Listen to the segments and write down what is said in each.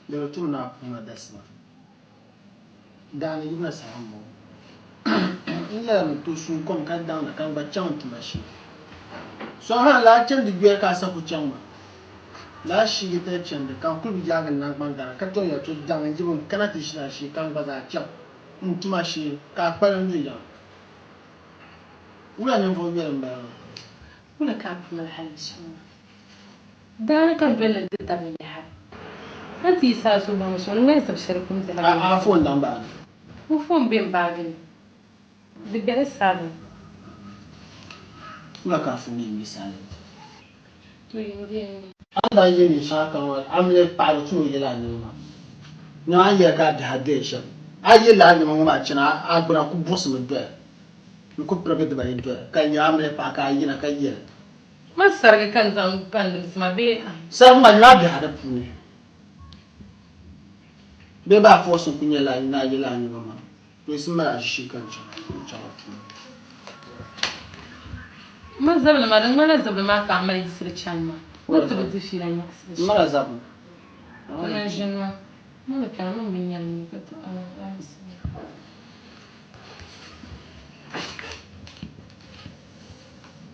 Leo tu na kuma dasma. Dan yi na samu. Ila mu to sun kom kan dan na kan ba chan tu mashi. So ha la chen di gbe ka sa ku chan ma. La shi ta chen da kan ku bi jagan nan ban da ka to ya to dan ji bun kana ti shi na shi kan ba za chan. Tu mashi ka pa nan ji ya. Ula ne vo bi ba. Ula ka kuma hal shi. Dan kan bella da ta mi ha. Anti sa su ba mu so ne sa shirkum ta ha. A fon dan ba. O fon ben ba gani. De bela sabe. Ula ka fu ni misali. Tu indi. Ada yi ni sa kan wa amle pa tu yi la ni ma. Na ya ka da de shi. Ayi la ni ma china agbara ku boss mu do. Ku prabet ba yi do. Kan ya amle pa ka yi na ka yi. Ma sarga kan zan ban ma be. Sa ma na da da pu ni. Be ba force ku ni la na yi la ni ma. To isi mara shi kan cha. Ma zabla ma dan mala zabla ma ka amali sir chan ma. Wa to bi fi la nya. Mara zabla. Ma jinwa. Ma ka ma min yan ni ka ta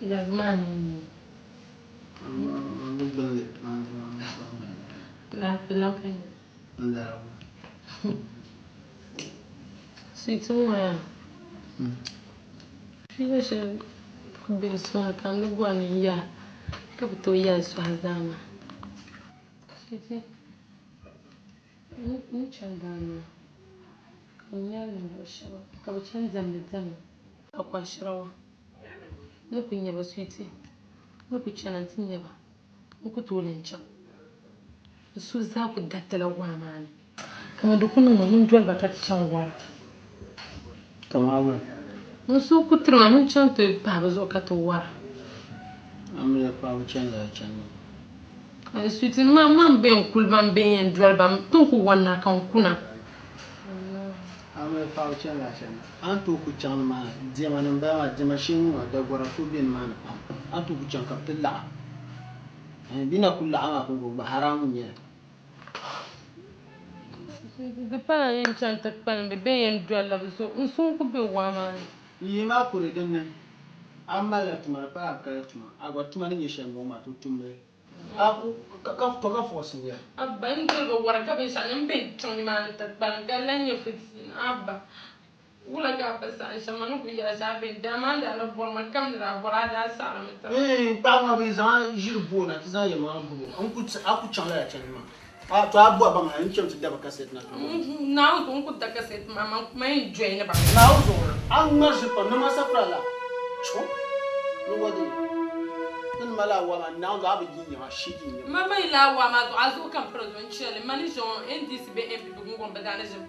Ya man. La kan. La. C'est tout ouais. Figa shi bin so kan da gwani ya ka fito ya su hazama. Sai ni can gano. Kan ya da shi ba. Ka can zamne zamne. Akwa shirawa. No kun yaba sweetie. No ku can tin yaba. Ku tolin can. Su za ku dattala wa mani. Kamar da kunan mun duwal ba ka can gwara. Tamawa. Mun so ku turma mun can to ba ba zo ka to wara. Amle pa bu chen la chen. Ai sweetie man ben kulban ben yan duwal ba tun ku wanna kan kuna. Amle pa bu chen la chen. An to ku chan ma je man ba ma je machine wa da gora fu bin man. An to ku chan ka tilla. Bina kullu ama ko ba haram ne. Da pa yan can ta pan be ben yan duwal la so un sun ku be wa mani. Yi ma kure din nan. Amma la tuma pa ka tuma. Agwa tuma ni yeshe mo ma to tumle. Ka force ne. Abba in to go wara ka be sanin ben tun man ta ban galan ya fitin abba. Wula ga ba sa shaman ku ya sa ben da man da la bor man kam da bora da sa mata. Pa ma be zan jirbo na za ya ma bu. An ku aku chan la chen ma. To abu ba ma in chem ti da ba kaset na to. Na ku da kaset mama mai join ba. Na uzo. An ma je pa na ma sa pra la. Cho. Ni wadi. Nin mala wa ma na ga ba yin ya shi yin. Mama ila wa ma zo azu kan president chele mani jon ndc be mp be ngon be da na je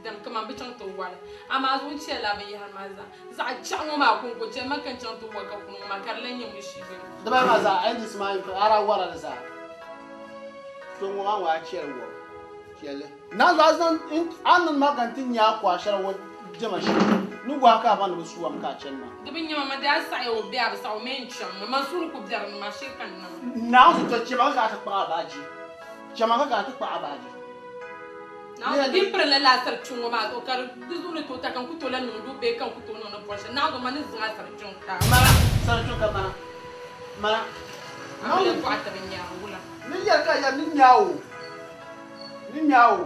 dam kama be chan to wala ama zo chele ba yi har ma za chan ma kun ko che makan chan to wa ka kun ma kar len yim shi be Da ba ma za ndc ma ara wara da za. To mo wa chele wo. Chele. Na za zan an ma kan tin ya kwa shar wo jama shi. Ni gwa ka ba na su wa ka chen ma. da bin yama ma da sa yo be ab sa o men cham ma suru ku dar ma shi kan na Na su to che ma ka ta pa ba ji. Che ma ka ta pa ba ji. na di prele la sar chungo ma to kar du ne to ta kan ku to la no do be kan ku to no no portion na do man zin sar chung ka Mara sar chung ka mara. Mara. na le ko ata bin ya wula Ni ya ka ya ni nyawo. Ni nyawo.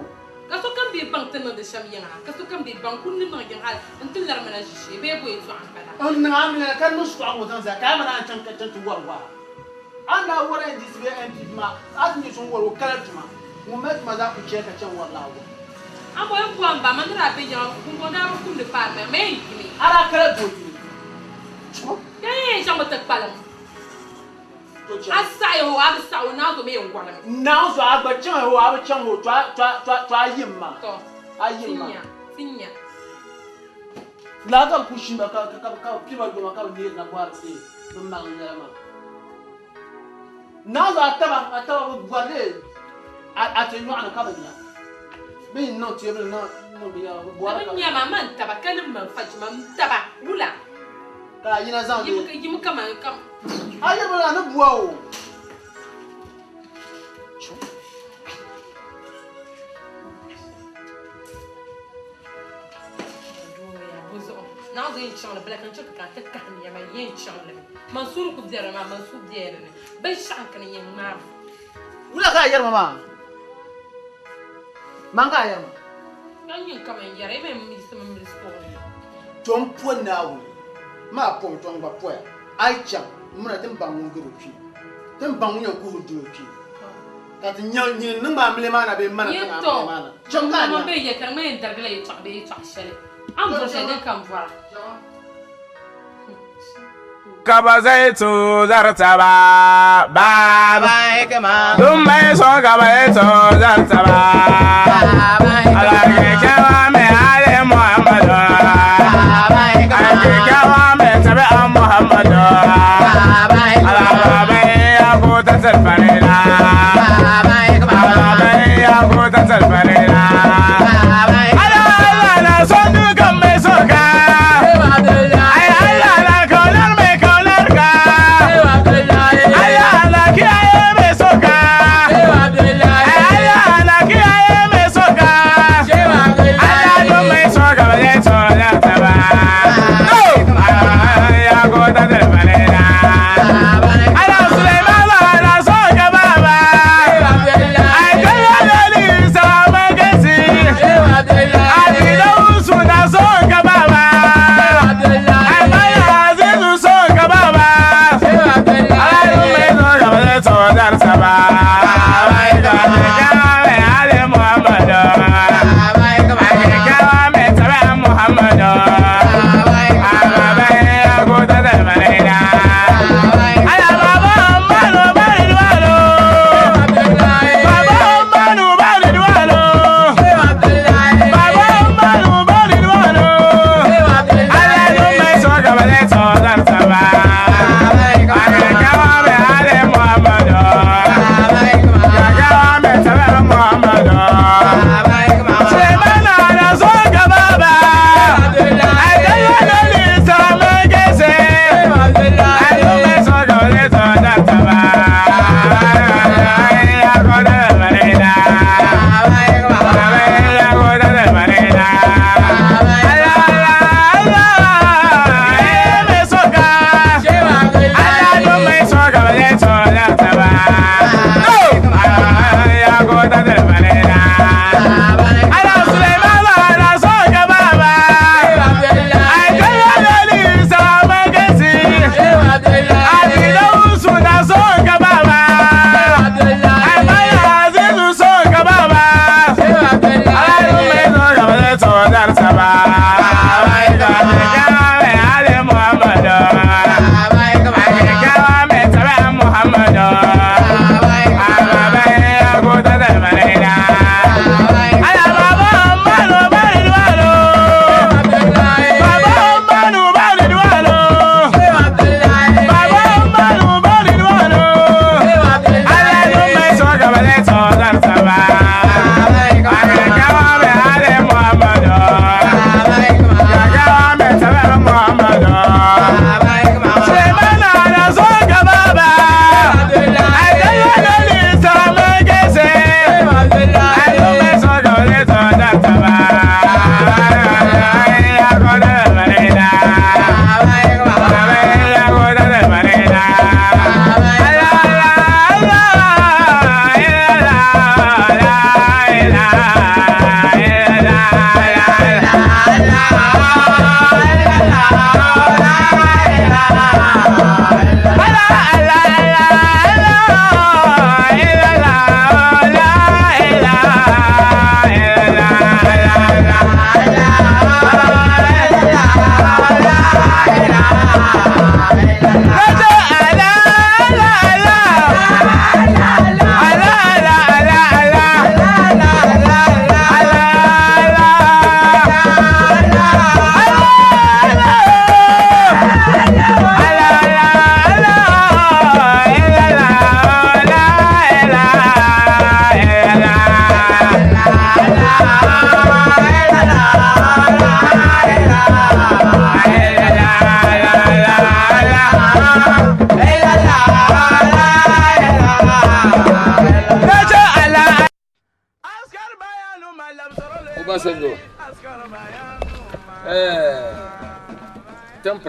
ka so kan be bang tan de sham yana ka so kan be bang kun ni no gen hal antil lar mana shi be boy so an kala On na amina kan no su amu tan za ka mana chan ka chan tu warwa. Ana wara ndi sibe ndi ma. Atni sun waro kala tuma. Mu met ma za ku ce ka chan wallahi. amo en ko amba man ra be ya ku ko da ku de pa me yi Ara kala to ji. eh jamo tak palam asa yo ab sa o na do me ngwala me Na so agba chan ho aba chan ho twa yimma. to Ayimma. sinya La ka ku shimba ka piba do ma ka ni na kwar si. Dum ma ngama. Na so ataba gwarde. Atenyo ana ka ba ni. Be no ti ebe no biya Wala nya mama ntaba kanin man faji man taba wula ka yina zan de yimu kama kam aye bala no buwa o ga yin chawla bala kan chaka ta kan ya ma yin chawla mansur ku diyara ma mansur diyara ne ban shan kan yin ma wula ka yar mama manga yar ma kan yin kaman yara me mi sama mi sto tom po nawo ma po tom ba po ya ai cham muna tin bangun guru pi tin bangun ya ku du pi ka tin nyal nyin nang ba mle mana be mana ta mana cham ka ma be ya kan me intergla ya ta be ta shale am bo se den kan vara Kabazaitu zartaba baba hikma dumbe so kabazaitu zartaba alage kawa me ale muhammadu baba hikma alage kawa me tabe muhammadu baba hikma baba ya ko tasfarila baba hikma baba ya ko tasfarila baba hikma ala ala sondu kamme soka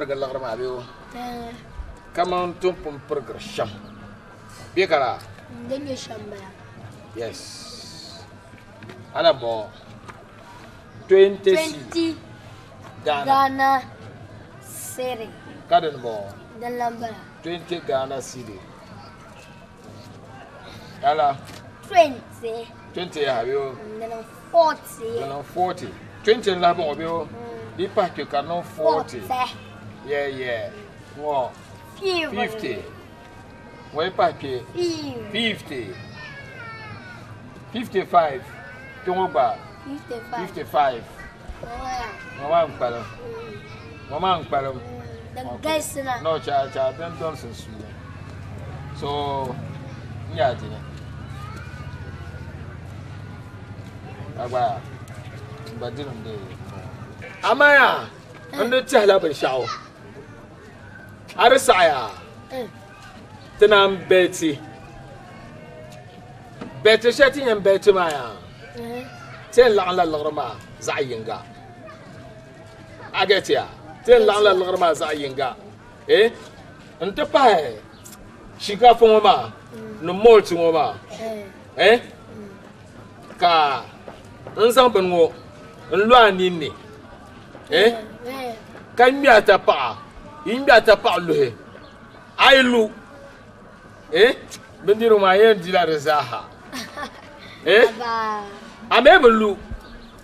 pergi lagar ma biyo kaman tun pun pergi sham biya kara Denye shambaya. yes ana mo 20 Ghana City. kadan mo Dalambara. 20 Ghana city ala 20. ya biyo Then 40. Kana 40. 20 la bon obio. Di pa ke kana 40. Yeah. Wo 50. Wo pa ke 50. 55. Tongo ba 55. Mama ngpalo. The guys na. No cha den don so su. So nya di. Agba badinum de amaya ande tala ban shawo arsaya tanam beti shati yan beti maya ten la la lagrama zayinga agatia ten la la lagrama zayinga ante pa shika fongoma no molti ngoma ka nsang bengo nlwa nini kan miata pa imbiata pa lohe ailu bendiru ma yen dila rezaha amebelu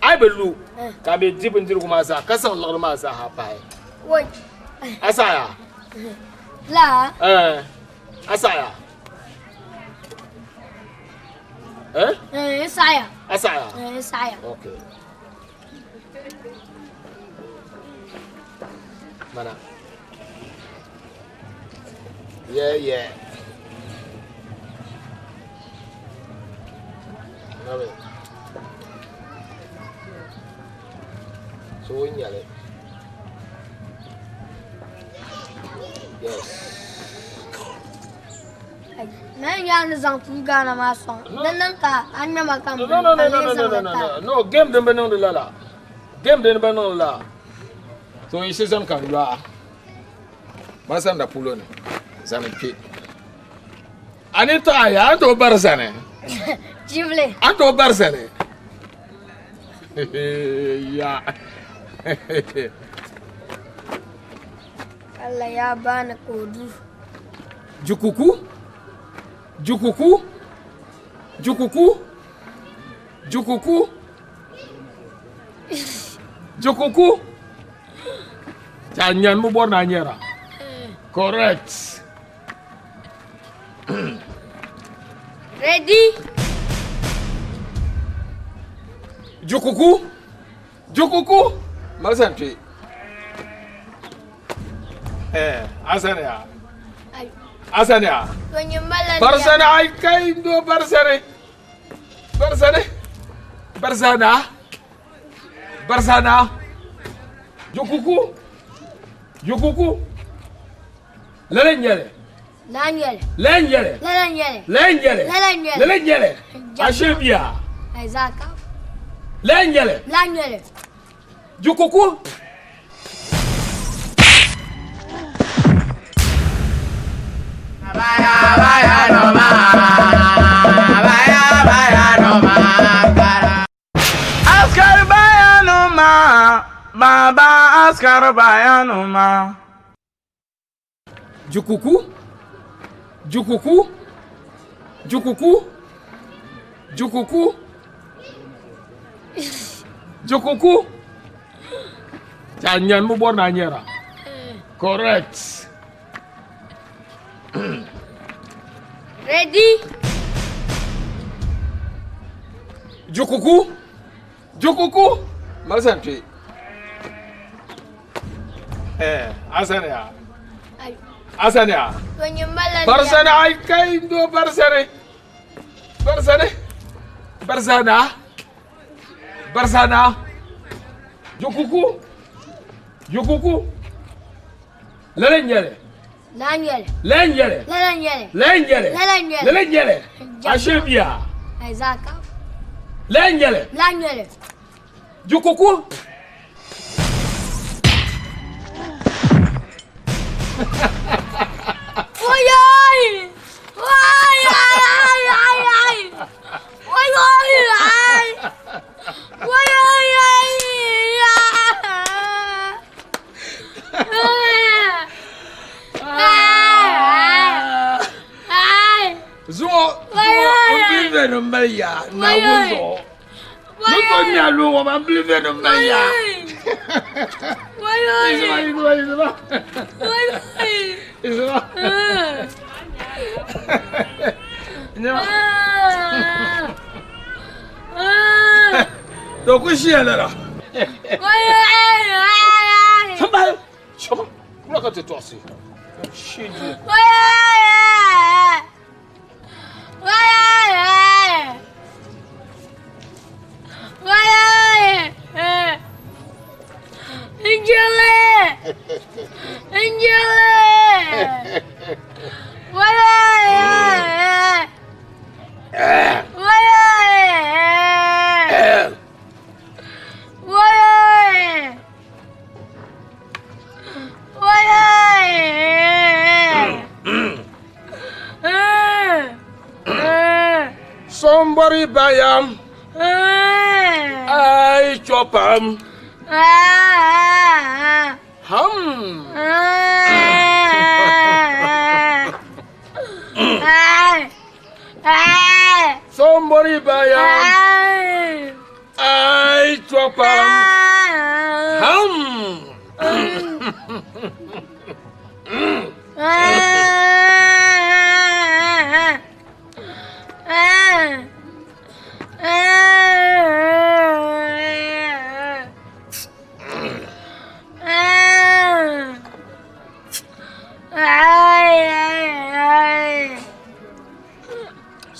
aibelu ka be dibindiru kuma sa kasan lagru ma sa ha pai Woi. asaya La. asaya Saya. asaya Saya. okay mana yeah nabe so nyale yes Man ya ni zang tu Ghana ma song. Dan ka anya makam. No game dem benon de la game dem benon la so in season kan la masanda pulone zane pi anito aya anto barzane Jivle. anto barzane ya Allah ya bani kodu. Jukuku Jangan mu bor na nyera correct Ready? Jukuku Masanti Asania Kwenye mbala Barsana ay kay do Barsana Jukuku Lenyele Ashebia Isaka Lenyele Jukuku Baya no ma Askar baya no ma Baba askar baya no ma Jukuku Jangan mu bor na nyera correct Ready? Jukuku Masanti Asania Kwenye mbala Barsana ay kay do Barsana Jukuku Lenyele Ashebia Isaka Lenyele Jukuku Don't go see a letter. Somebody, look at the tossy. Shit. Somebody buy him. I chop him. Somebody buy him. I chop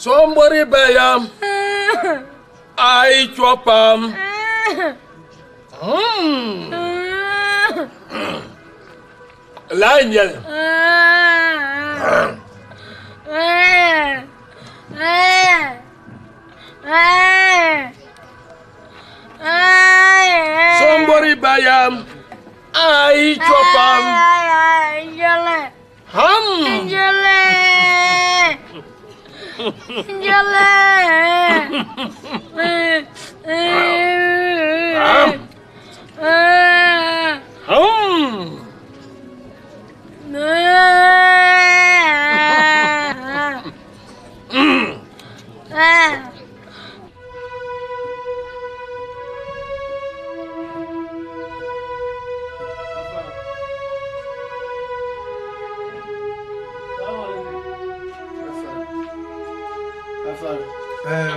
Somebody buy him. I chop him. Lion yelling. Somebody buy him. I chop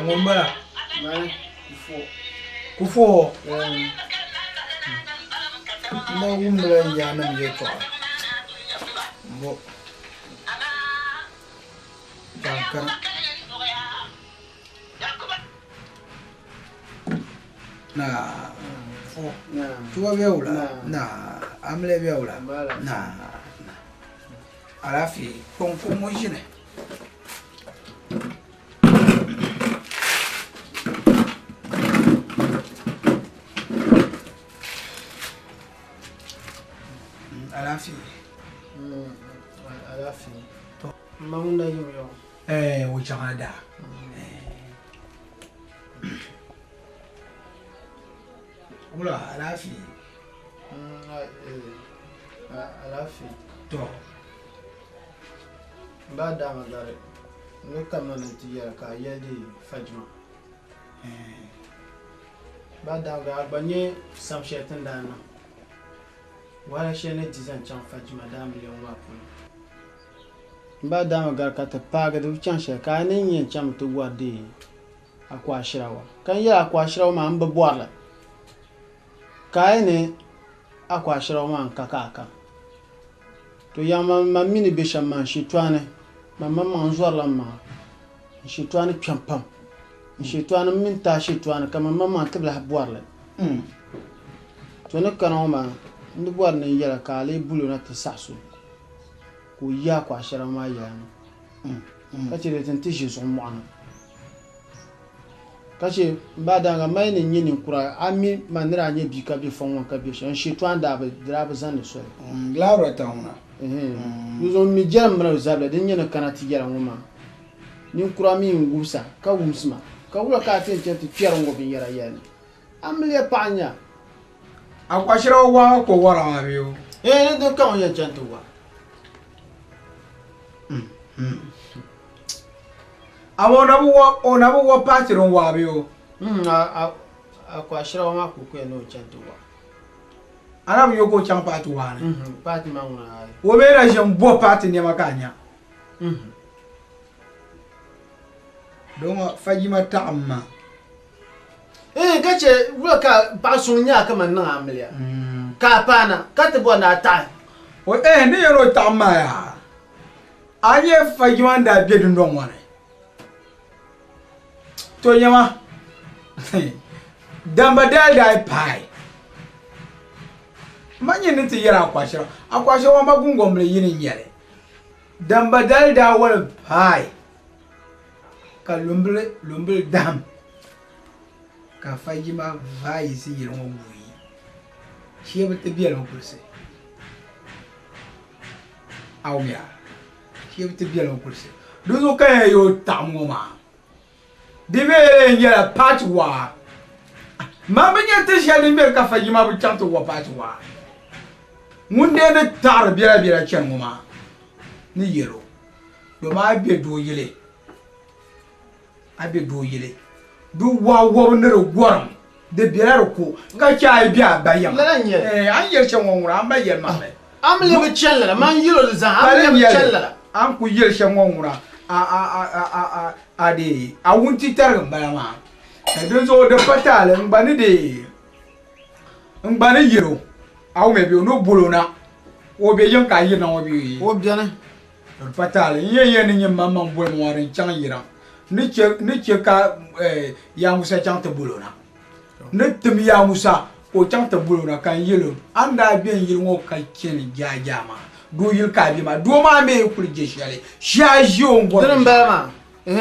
Ngombala. Kufo. Na umbala yana mjeto. Mo. Jankan. Na. Fo. Tuwa vyaula. Na. Amle vyaula. Na. Alafi. Konko mojine. Alafi. Mamunda yo. Uchangada. Ula alafi. Alafi. To. Bada magare. Ngekama ntiya ka yedi fajma. Bada ga agbanye samshetin dana. Wala shene dizan chan fajma da miliyon wapu. Bada magare ka ta paga du chan she ka nin yin cham to wade akwa shirawa. Kan ya akwa shirawa ma amba bwala. Ka ne akwa shirawa ma kaka. To ya ma mini be shamman shitwane. Mama manzwar ma shitwane champam. Shitwane minta shitwane kama mama tibla habwarle. To ne kana ma ndi bwar ne yara ka le bulo na tisasu. Ko ya kwa shara ma ya. Kace da tantishi sun mu'ana. Kace ba da ga mai ne yin kura ami manira nye bi ka bi fon ka bi shan shitwane da ba draba zan so. Laura ta una. Nous mi jɛra mra zabla din nyɛ kana ti jɛra ŋɔ ma ninkura mi n gubsa ka wumsima ka wula ka ti chɛn ti kpɛri ŋɔ binyɛra yɛli amiliya paɣa nya a kwashira wa ko wara ma biyo ne din ka ŋɔ yɛn chɛn ti wa amo na bu wa party ron wa biyo a kwashira wa ma ko ko no chɛn ti wa ana bu yoko chang party wa ne party ma ŋuna ai wo me na jem bo party ne makanya don fajima ta'amma ka ce wula ka ba sun nya ka man nan amiliya ka pana ka ta bo na ta o ni yero ta'amma ya anye fajima da be dun don wane to nyama damba dal dai pai manye ni ti yera akwashira ma gungomle yini nyere damba dal da wal pai ka lumble dam ka fajima vai si yero mo bui chebe te biel mo kurse awmia chebe te biel mo kurse dozo ka yo tammo ma dibe nyera patwa ma benya te shali mer ka fajima bu chanto wa patwa munde ne tar biela chen mo ma ni yero do ma be do yele abe do yele du wa wo ne ro goram de biela ko ga cha bi abayam an yer chen wonra an ba yer ma be amle be chella man yilo de za amle be chella an ku yer chen wonra a de a wunti tar mbala ma de zo de patale mbani de mbani yero aw me bi no bolona o be yon ka yina o bi o biana patale yen ni mamma bol mo ren chang yira ni che ka ya musa chang te bolona ne tum ya musa o chang te bolona kan yelo anda bien yil ngo ka chen jama do yil ka bi ma do ma me kul je shale shaji on bo dum ba ma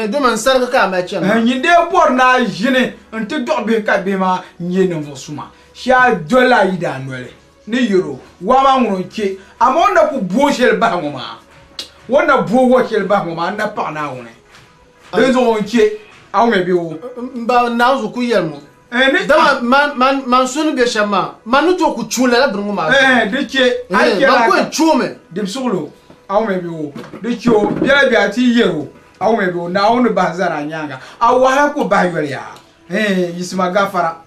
de man sarga ka ma chen ni de bor na jine nte do be ka be ma nyene vo suma sha dola ida nwele ni euro wa ma ngro che amonda ku bo shel ba ngoma wona bo wo shel ba ngoma na pa na wona de zo on che aw me bi wo mba na zo ku yelmo ni da man sunu be shama manu to ku chula la brungu ma de che ai ba ku chume de solo aw me bi wo de cho bia bia ti yero aw me bi wo na wona bazara nyanga awa ko ba yori ya yisima gafara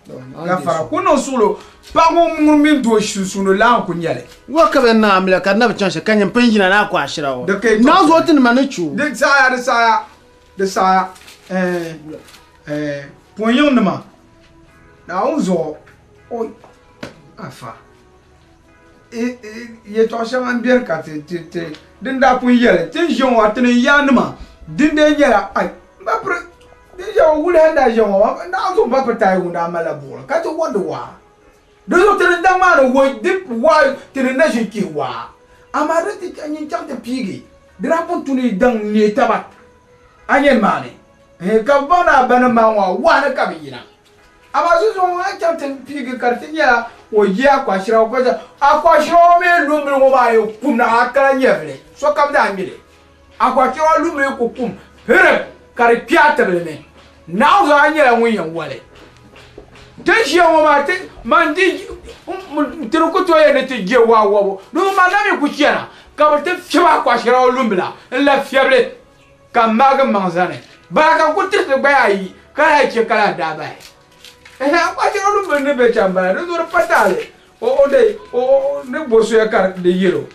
kuno solo pango min do susuno la ko nyale wa ka ben na amla ka na bchan kan pen yina na ko ashira wo na zo tin manu chu de saya ponyon ma na onzo o afa ye to shama bier ka te din da pun yele tin jon wa tin ya numa din de yela ai ba pre déjà wule handa jongo na zo ba pata yunda mala bol ka to wonder wa do zo tin da ma no wo dip wa tin na jiki wa amara ti anyin chante pigi drapo tuni dang ni tabat anyen mane ka bona bana ma wa na ka biyina ama zo zo an chante pigi kartinya o ya kwa shira ko ja akwa shiro me lu mi wo ba yo kum na akara nyevle so kam da mile akwa shiro lu mi ko kum here kari piatere ne now zo anyela nwen wale tenshi o ma te mandi tero ko to ye ne te je wa no ma na mi ku chiana ka ba te fiba kwa shira o lumbla la fiable ka maga manzane ba ka ku te ba yi ka ha che kala da ba kwa shira o lumbla ne be chamba no zo patale o de o ne boso ya kar de yero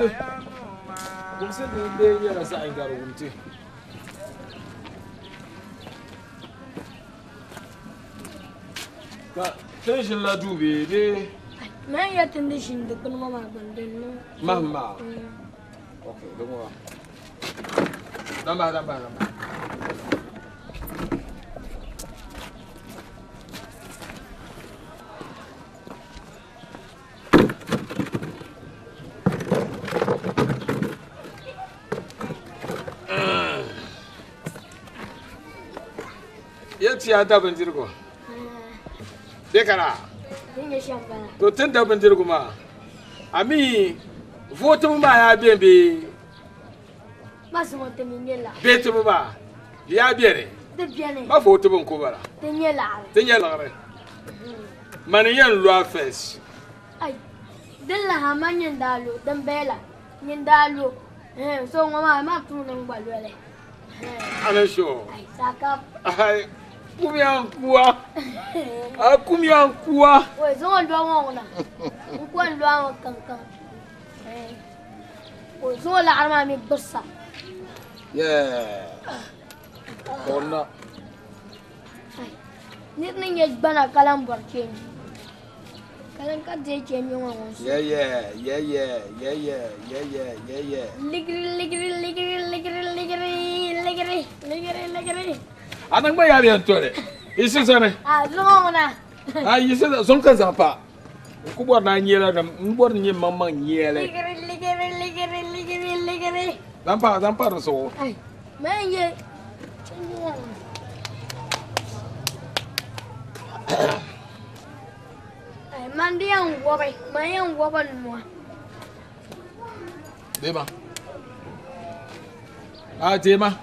Gumti. Gumti de ya sa ai garo gumti. Ka tension la dubi de. Man ya tende shin de kun mama bandin no. Mama. Okay, dongo. Damba. Yati ada bandirgo. Dekara. Dinga shambana. To tun da bandirgo ma. Ami vote mu ma ya bembe. Masu mota mingela. Bete mu ba. Ya biere. De biene. Ma vote bun ko bara. Tinyela. Tinyela re. Mani yan loi fes. Ai. Dilla ha manyen dalo dan bela. Nyen dalo. So ma tu nan gbalwele. Ana sho. Ai saka. Ai kumyan kuwa. A kumyan kuwa. Oi zo ndo wona. Ko ndo wa kankan. Oi zo la arma mi bursa. Yeah. Kona. Nit ninge bana kalam barchen. Kalan ka je chen yo won. Yeah. Ligri. Anang ba yari antore. Isi sane. Ah, zona. Ah, isi son kan zapa. Ku bor na nyela dam, bor ni mamma nyele. Ligri. Dampa so. Ai, menye. Chenyo. Ai, mandi yang wobe, mayang woban mo. Dema. Ah, Dema.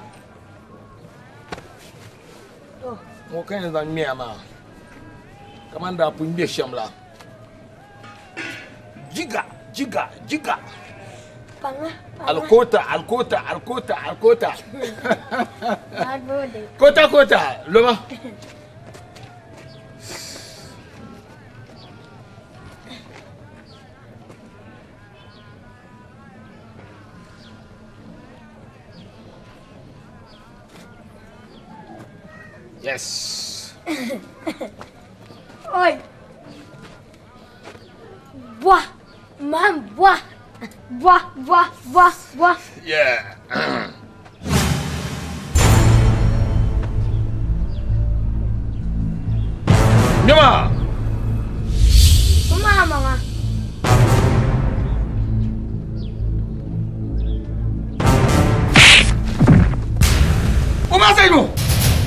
Oh, Mo kan zan miya ma. Kamanda pun be shamla. Jiga. panga. Alkota. Agode. Kota, loma. Yes. Oi. Buah. Man, buah. Buah. Yeah. Nyama. Mama. Uma senyo.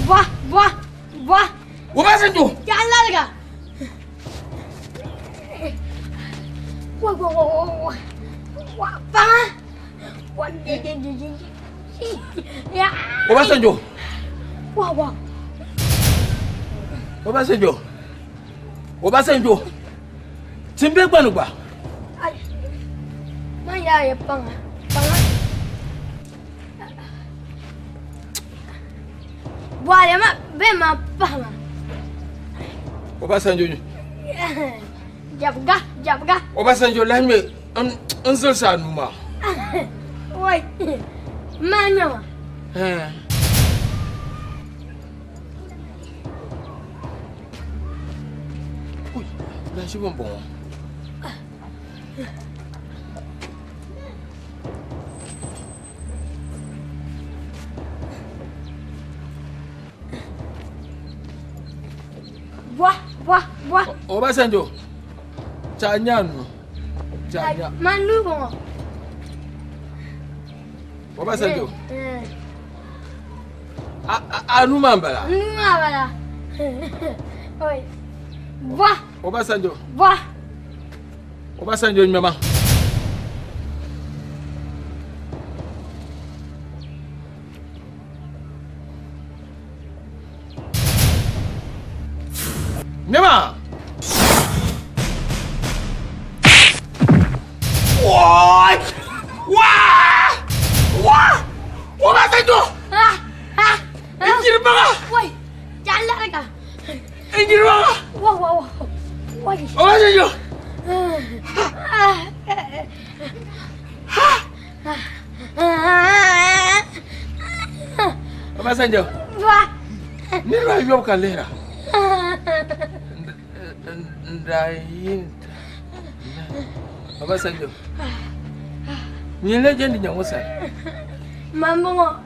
Buah. Uma senyo. Jangan lagi. Wah. Wah, panga. Wah, ya. Uma senyo. Wah. Uma senyo. Timbe gbanugba. Ay. Maya ya panga. Wah, ma bema panga. Obasanjo. Jabga. Obasanjo lahme an zalsa numa. Oi. Manya. Ui, là shi bon. Buah. Obasanjo. Chanyanu. Mandu mo. Obasanjo. Anu mambala. Bala. Oi. Buah. Obasanjo nyama. Nyama. What? Obasanjo. Injir banga. Woi. Jalan lagi. Injir banga. Wah. Woi. Obasanjo. Obasanjo. Ni ra yob ka lera. Ndayin. Obasanjo. Ni legend nyamusa. Mambo.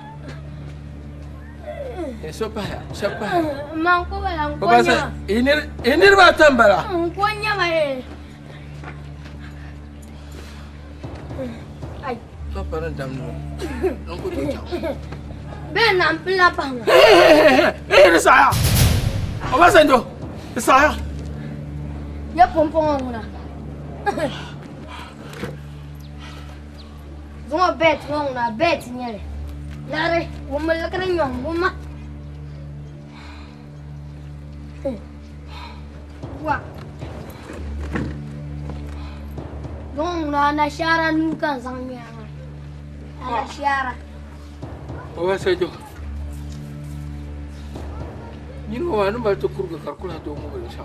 Sopa. Manko bala nkonya. Obasanjo. Inir ba tambara. Nkonya bare. Ay. Sopa ran damno. Nko to jaw. Ben ampla panga. Risaya. Obasanjo. Risaya. Ya pompong nguna. Zonga bet nguna bet nyere. Lare, wumma lakana nyong wumma. Wa. Zonga na shara nukan sangnya. Ana shara. Obasanjo. Ni no wanu ba to kurga karkula to mu ba sha.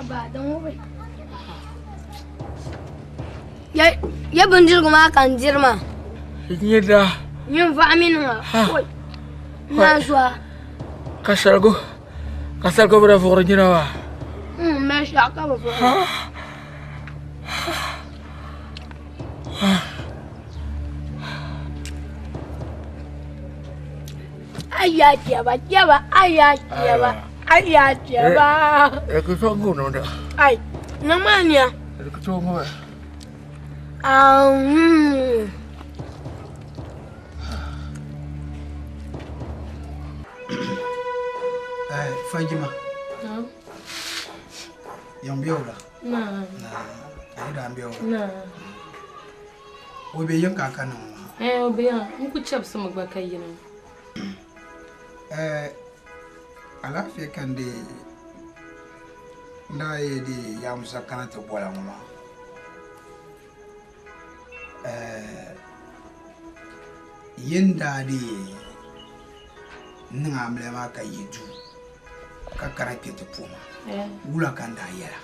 Aba dan wobe. Ya bunjil kuma kan jirma. Nyeda. Yin fa aminu. Oi. Na zuwa. Kasargo bara foro nyina wa. Me shaka ba foro. Ayya jaba. Ko tongo no da. Ai, namanya. Ko tongo. Fajima. Yang biora. Nah. Ai da biora. Nah. Obe yan kakana. Obe yan. Nku chap sama gba kayina. Alafiya kan de na yi de ya musa kana ta bola mama. Yinda de ninga amle ma ka yidu ka karake ta puma. Wula kan da yara.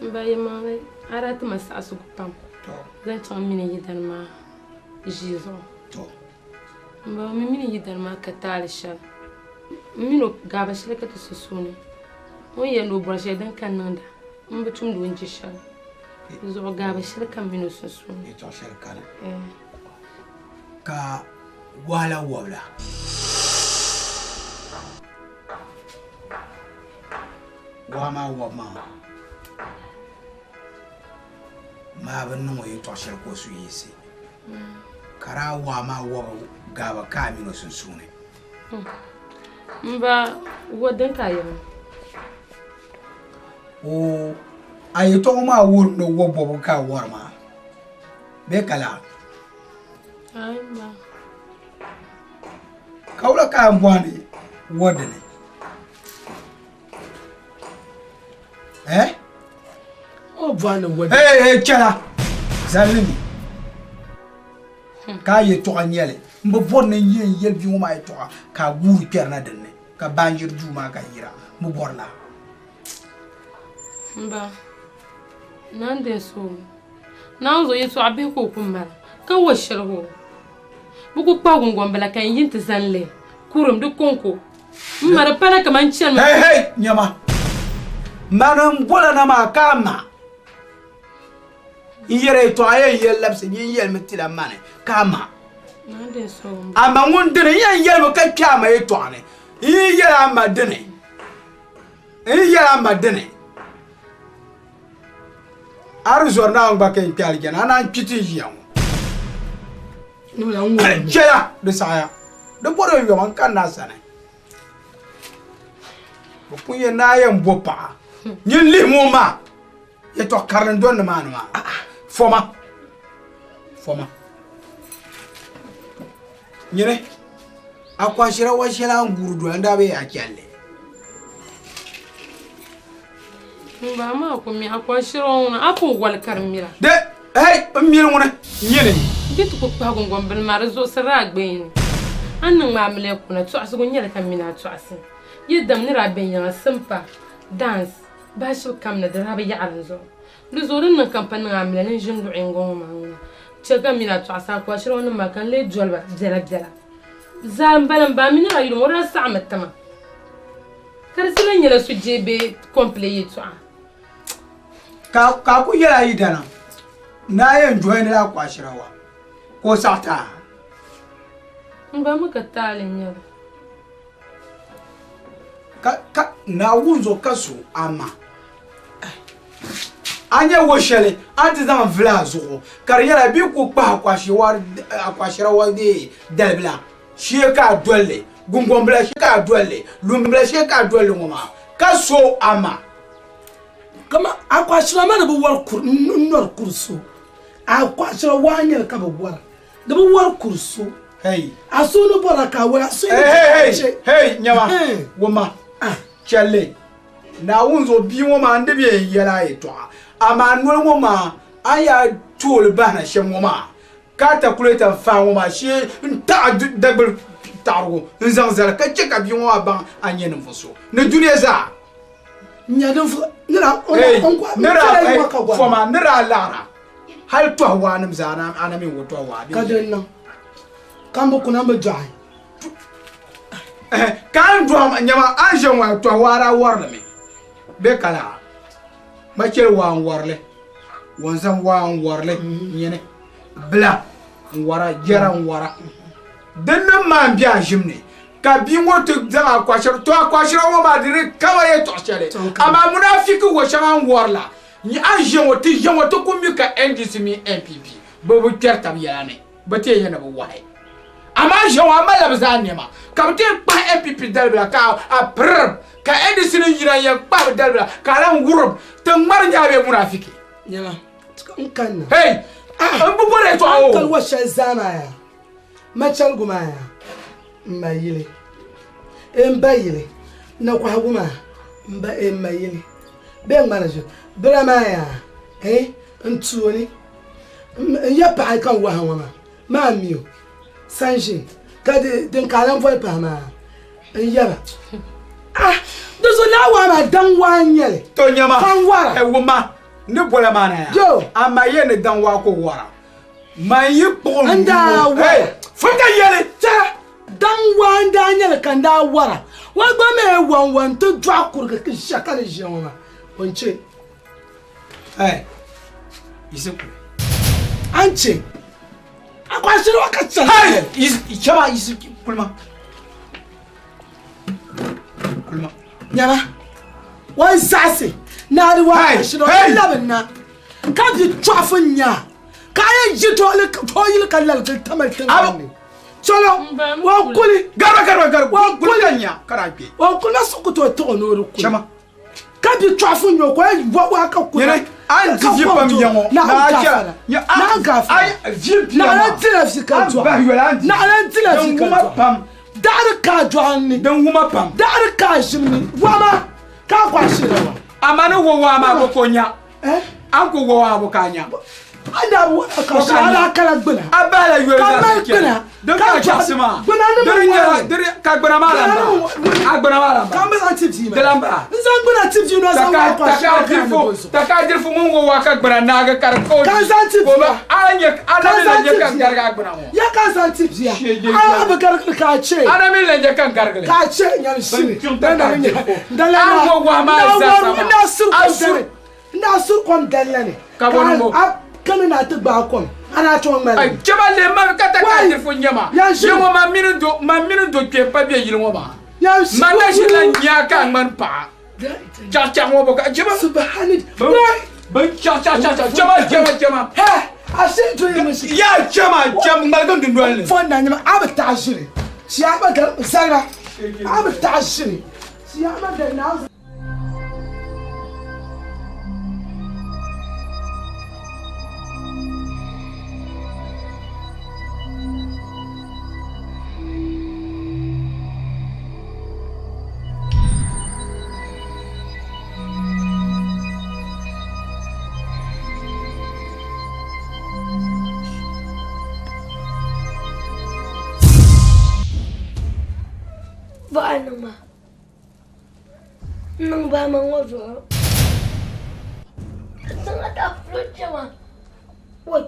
Mbaye ma arata masasu pam. Zan tan mini yidan ma jizo. Mba mini yidan ma ka talisha. Mino gaba shirka ta susune. Mun yando brashe dan kan nanda. Mun bitum da wanci sha. Zo gaba shirka mino susune. Ito shirka. Ka wala. Wama. Ma ban nan waye to shirko su yi sai. Kara wama gaba ka mino susune. Mba wadan kayan. O ayi to ma wur no wobo ka warma. Be kala. Ai ma. Kaula ka ambwani wodane. O bwana wodi. Hey chala. Zalimi. Ka ye to anyele. Mbo bonne yel bi mo may to ka guru perna denne. Ka banjir juma ka yira. Mu borla. Mba. Nande so. Nanzo yeso abe ko kumara. Ka washirho. Buku kwa gungwambala kan yinti zanle. Kurum du konko. Mara para kaman chan. Hey nyama. Manam bola na ma kama. Iyere to aye yel labse yel metila mane. Kama. Nande so. Ama ngundene yel mo ka kama e to ane. Iyere amadene. Arzor na ngba ke pial gena na piti yian. Nula ngwa. Chela de saya. De boro yo man kan na sane. Bo punye na ye mbopa. Nyin limu ma. Ye to karn don ma no ma. Foma. Nyene. Akwa shira wa shira ngurudu anda be akyalle. Mba ma ko mi akwa shiro na apo wal karmira. De mil ngone nyene. Bitu ko pa gongon bel mar zo sara agben. Annan ma mele ko na to aso nyele kan mina to asin. Yedam ni raben yan simpa dance ba shi kam na da rabe ya alzo. di zuɣu din niŋ kampani niŋ amila ni ʒini luɣi ŋɔ maa ŋuna chɛ ka mina tɔɣasa kɔshira ni ma kan lee dɔliba biɛla biɛla zaa n bala n baa mini ayirimo o daa saɣami tiŋa ka di sila nyɛla so jee be kɔmpile yɛtɔɣa ka ku yɛla yi dana na yɛn jɔyini la kɔshira wa ko saɣata n ba mi ka taali n nyɛba ka na wunzo ka so ama anya wo shɛli an ti zaŋ vila zuɣu ka di yɛla bi ku kpahi akɔshira wa de dalibila shee ka a dolli gungon bila shee ka a dolli lumbila shee ka a dolli ŋɔ maa ka so ama kama akɔshira ma ni bi wari nɔri kurso akɔshira waa nyɛli ka bi wara di bi wari kurso a so ni bɔra ka wara so hey nyama woma chelle na wunzo bi ŋɔ maa ndi bi yɛla yɛltɔɣa ama noli ŋɔ maa an ya tooli bahina shɛm ŋɔ maa ka takuleta n faa ŋɔ maa shee n taɣa dagbili taɣarigu n zaŋ zali ka chɛ ka bi ŋɔ maa baŋ a nyɛ ninvuɣu so ni duniya zaa foma nira alara hal tɔh waa nim zaa ana min wo tɔh waa ka din niŋ kan bi kuna bi dɔɣi kan dɔh nyama an ʒɛ ŋɔ tɔh waara warili mi bɛ kala ma chɛli waa n warili wanzam waa n warili nyɛni bila n wara jɛra n wara din nim maa n bɛ a ʒimni ka bi ŋɔ ti zaŋ akɔshira to akɔshira ŋɔ maa di kaba yɛ tɔɣa shɛli ama munafiki wo shɛŋa n warila an ʒɛ ŋɔ ti ku mi ka NDC mi NPP bi bi kpɛri tabi yɛla ni bi ti yɛ ni bi wahi ama an ʒɛ ŋɔ a malila bi zaa niɛma ka bi ti kpahi NPP dalibila ka a pirim ka NDC ni yina yɛn kpahi bi dalibila ka a lan wurim ti ŋmari nyaa bɛ munafiki nyɛma n kan na hey n bi bɔra yɛtɔɣa o an kali wa shɛli zaa maa ya ma chɛligu maa ya n ma yili n ba yili na kɔhigu maa n ma yili bɛ ŋmani ʒi bira maa ya n tuoni n yɛ paɣa kan wahi ŋɔ maa miyo sanʒi ka din ka lan vɔli paɣa maa n yɛba di so laa waa maa dan waa n nyɛli to nyɛma kan wara wuma ni bɔla maa na ya jo ama yɛ ni dan waa ko wara ma yi kpɔgɔ n daa wara fo ka yɛli dan waa n daa nyɛli ka n daa wara wa gba mi wan ti dɔɣi kuriga ka ʒiya ka ni ʒiya ŋɔ maa o n che yisi kuli an che akɔshira wa ka chɛli chama yisi kulima nyama wan zaɣisi naadi wa akɔshira wa labin na ka bi tɔɣafu nya ka a yɛn ʒi tɔɔ yili ka lali kili tamali tiŋa ni cholo wa kuli garba wa kuli nya kara gbe wa kuli na suku to to no kuli chama ka bi twafu nyo ko wa ka kuli yene an ti pam yango na ja na gafa ai vi na ran tira fika to na ran tira fika pam dar ka jwanni dan huma pam dar ka shimni wama ka kwashira wa amana wo wa ma ko nya an ko wo wa bo ka nya ada bu ka sala kala gbina abala yo ka gbina don ka chasima gbina ne dere ka gbina ma lamba agbina ma lamba ka mbe activity de lamba nzan gbina activity no sa wa kwa taka dirfu mun go wa ka gbina na ga kar ko ka san activity ko ba anya ana mi le kan garga gbina mo ya ka san activity ya ba garga ka che ana mi le kan garga ka che nyam shi dan na nya dala an go wa ma za sama na sur kon dalla ne ka woni mo kana na ta ba kon ana to ngala ai jaba le ma ka ta ka dirfu nyama yemo ma minu do ke pa bi yiri mo ba ma na shi la nya ka man pa cha mo bo ka jaba subhanallah ban cha jama he ashe to yi mishi ya jama ngalgan dundwal ne fon na nyama aba ta shiri shi aba ga sara aba ta shiri shi aba da na Vợ nông mà nông ba mà ngồi vợ Sana ka fruit jama. Wait.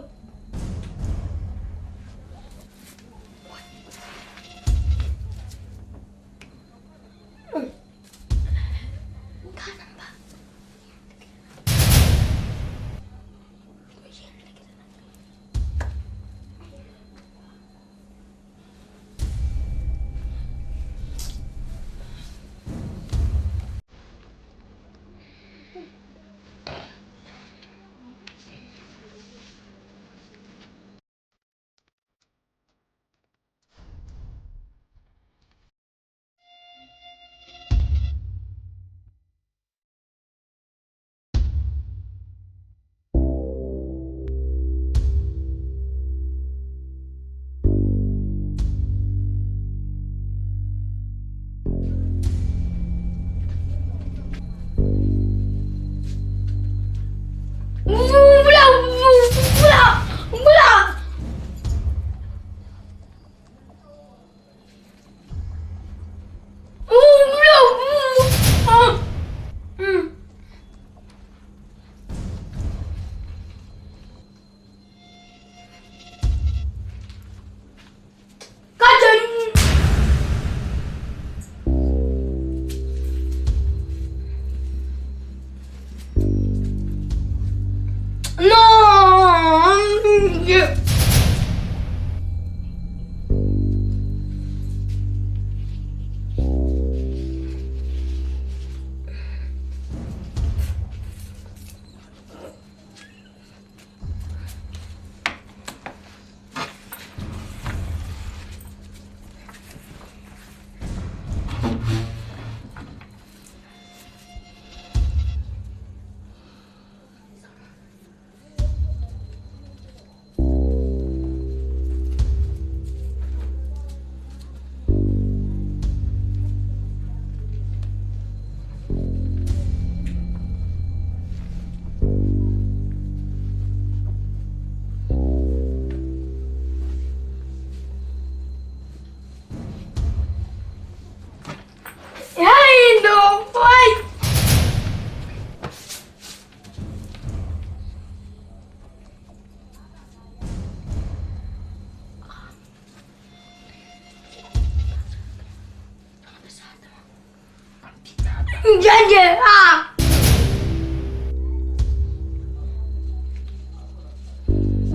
Janje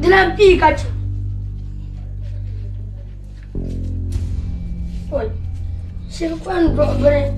Dilan Pikachu. Oi. Silvan Robert.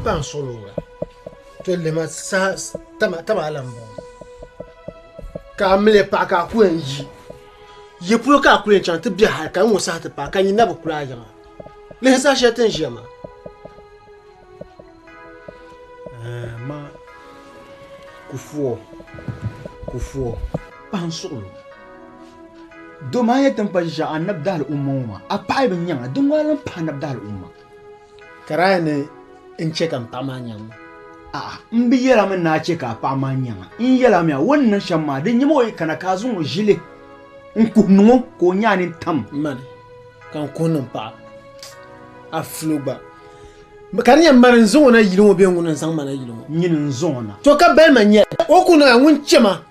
Pas en solo. Tu le mas ça tama alambo. Ka mele pa ka ku enji. Ye pulo ka ku encha te bia ha ka wo sa te pa ka ni na bu kura ya. Le sa sheten jema. Ma kufuo pa en solo. Doma ya tan pa ja annab dal umma a pa ibn nyanga dungwalan pa annab dal umma. Karane in ce kan pamanyan mbi yela min na ce ka pamanyan in yela mi wannan shamma din yi moyi kana kazun jile in kunnu ko nyani tam man kan kunun pa a fluba kan yan marin zo na yilo be ngunan san mana yilo nyin zona to ka bel manya o kuna ngun chema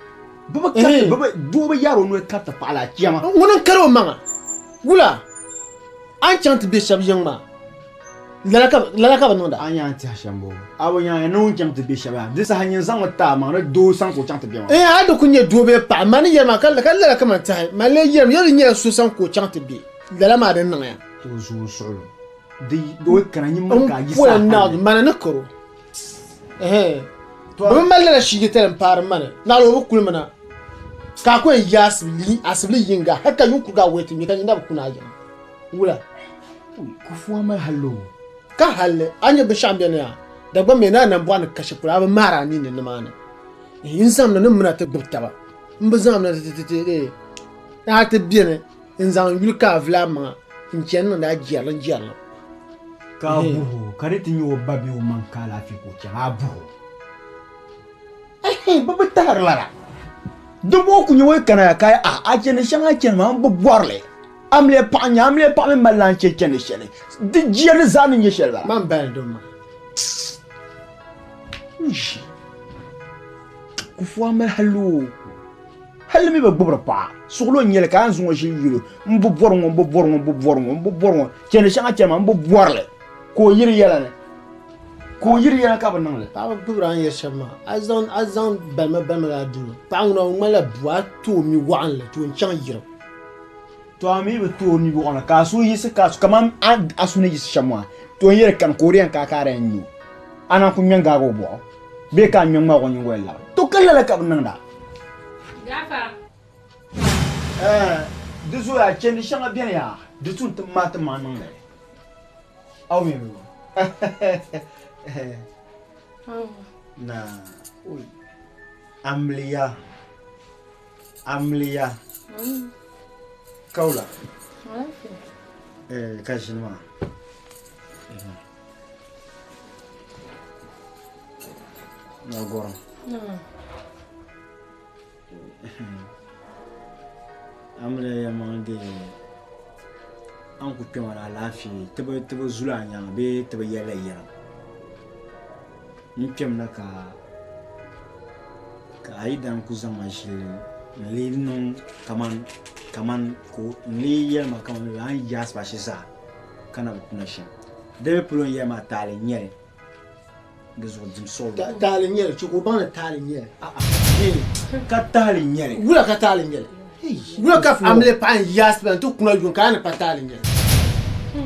baba ka baba do yaro no ka ta pala chema ngunan karo manga gula an chant be shab yangma lalaka ba nonda anya anti hashambo awanya no jam to be shaba this hanyin zan wata ma no do san ko chant be a do kunye do be pa mani yema kala kama tai male yem yori nya so san ko chant be dala ma den nan ya to zo so di do kana nyi mo ka yi sa na mana na koro to ba male la shi gitel par mana na lo kul mana ka ko ya asibili yinga haka yun kuga weti mi kan inda kuna ya wula kufuwa mai hallo ka halle anya bi champion ya da ba me na nan bwana kashe kula ba mara ni ne mana in sam na muna ta dubta ba in ba zam na te na ta biene in zam yulka vlama in chen na jiyalan ka buhu kare tin yo babi o man kala fi ko ta buhu baba tar lara dubo ku nyoy kana kai a jene shanga chen ma bu borle amle pa me malan che chen shele di jiyal zanu nye shela man ban do ma ku fo amal halu mi ba gbobra pa suglo nyele kan zungo shi yiro mbu borngo chen shanga chen ma mbu borle ko yiri yala ka ba nang le pa ba bubran ye shama azan ba ma ga du pa ngno mala bua to mi wan le to chan yiro to ami be to ni bo ona ka su yisi ka su kamam asune yisi shamwa to yere kan korean ka kare nyu ana ku nyanga go bo be ka nyanga go nyngo la to kala la ka ba nang da gafa duzu ya chen shanga bien ya duzu mat ma nang le aw mi bo na oi amliya kaula kashima na goro amliya mande an ku kemara lafi tebe zula nya be tebe yala yara nkem na ka aidan ku zama shi lilin kaman ko ni yema kaman an yas ba shi sa kana kuna shi debe pulon yema tale nyere gezo dim sol tale nyere ci ko bana tale nyere ka tale nyere wula ka tale nyere wula ka amle pa yas ba to kuna jun kana pa tale nyere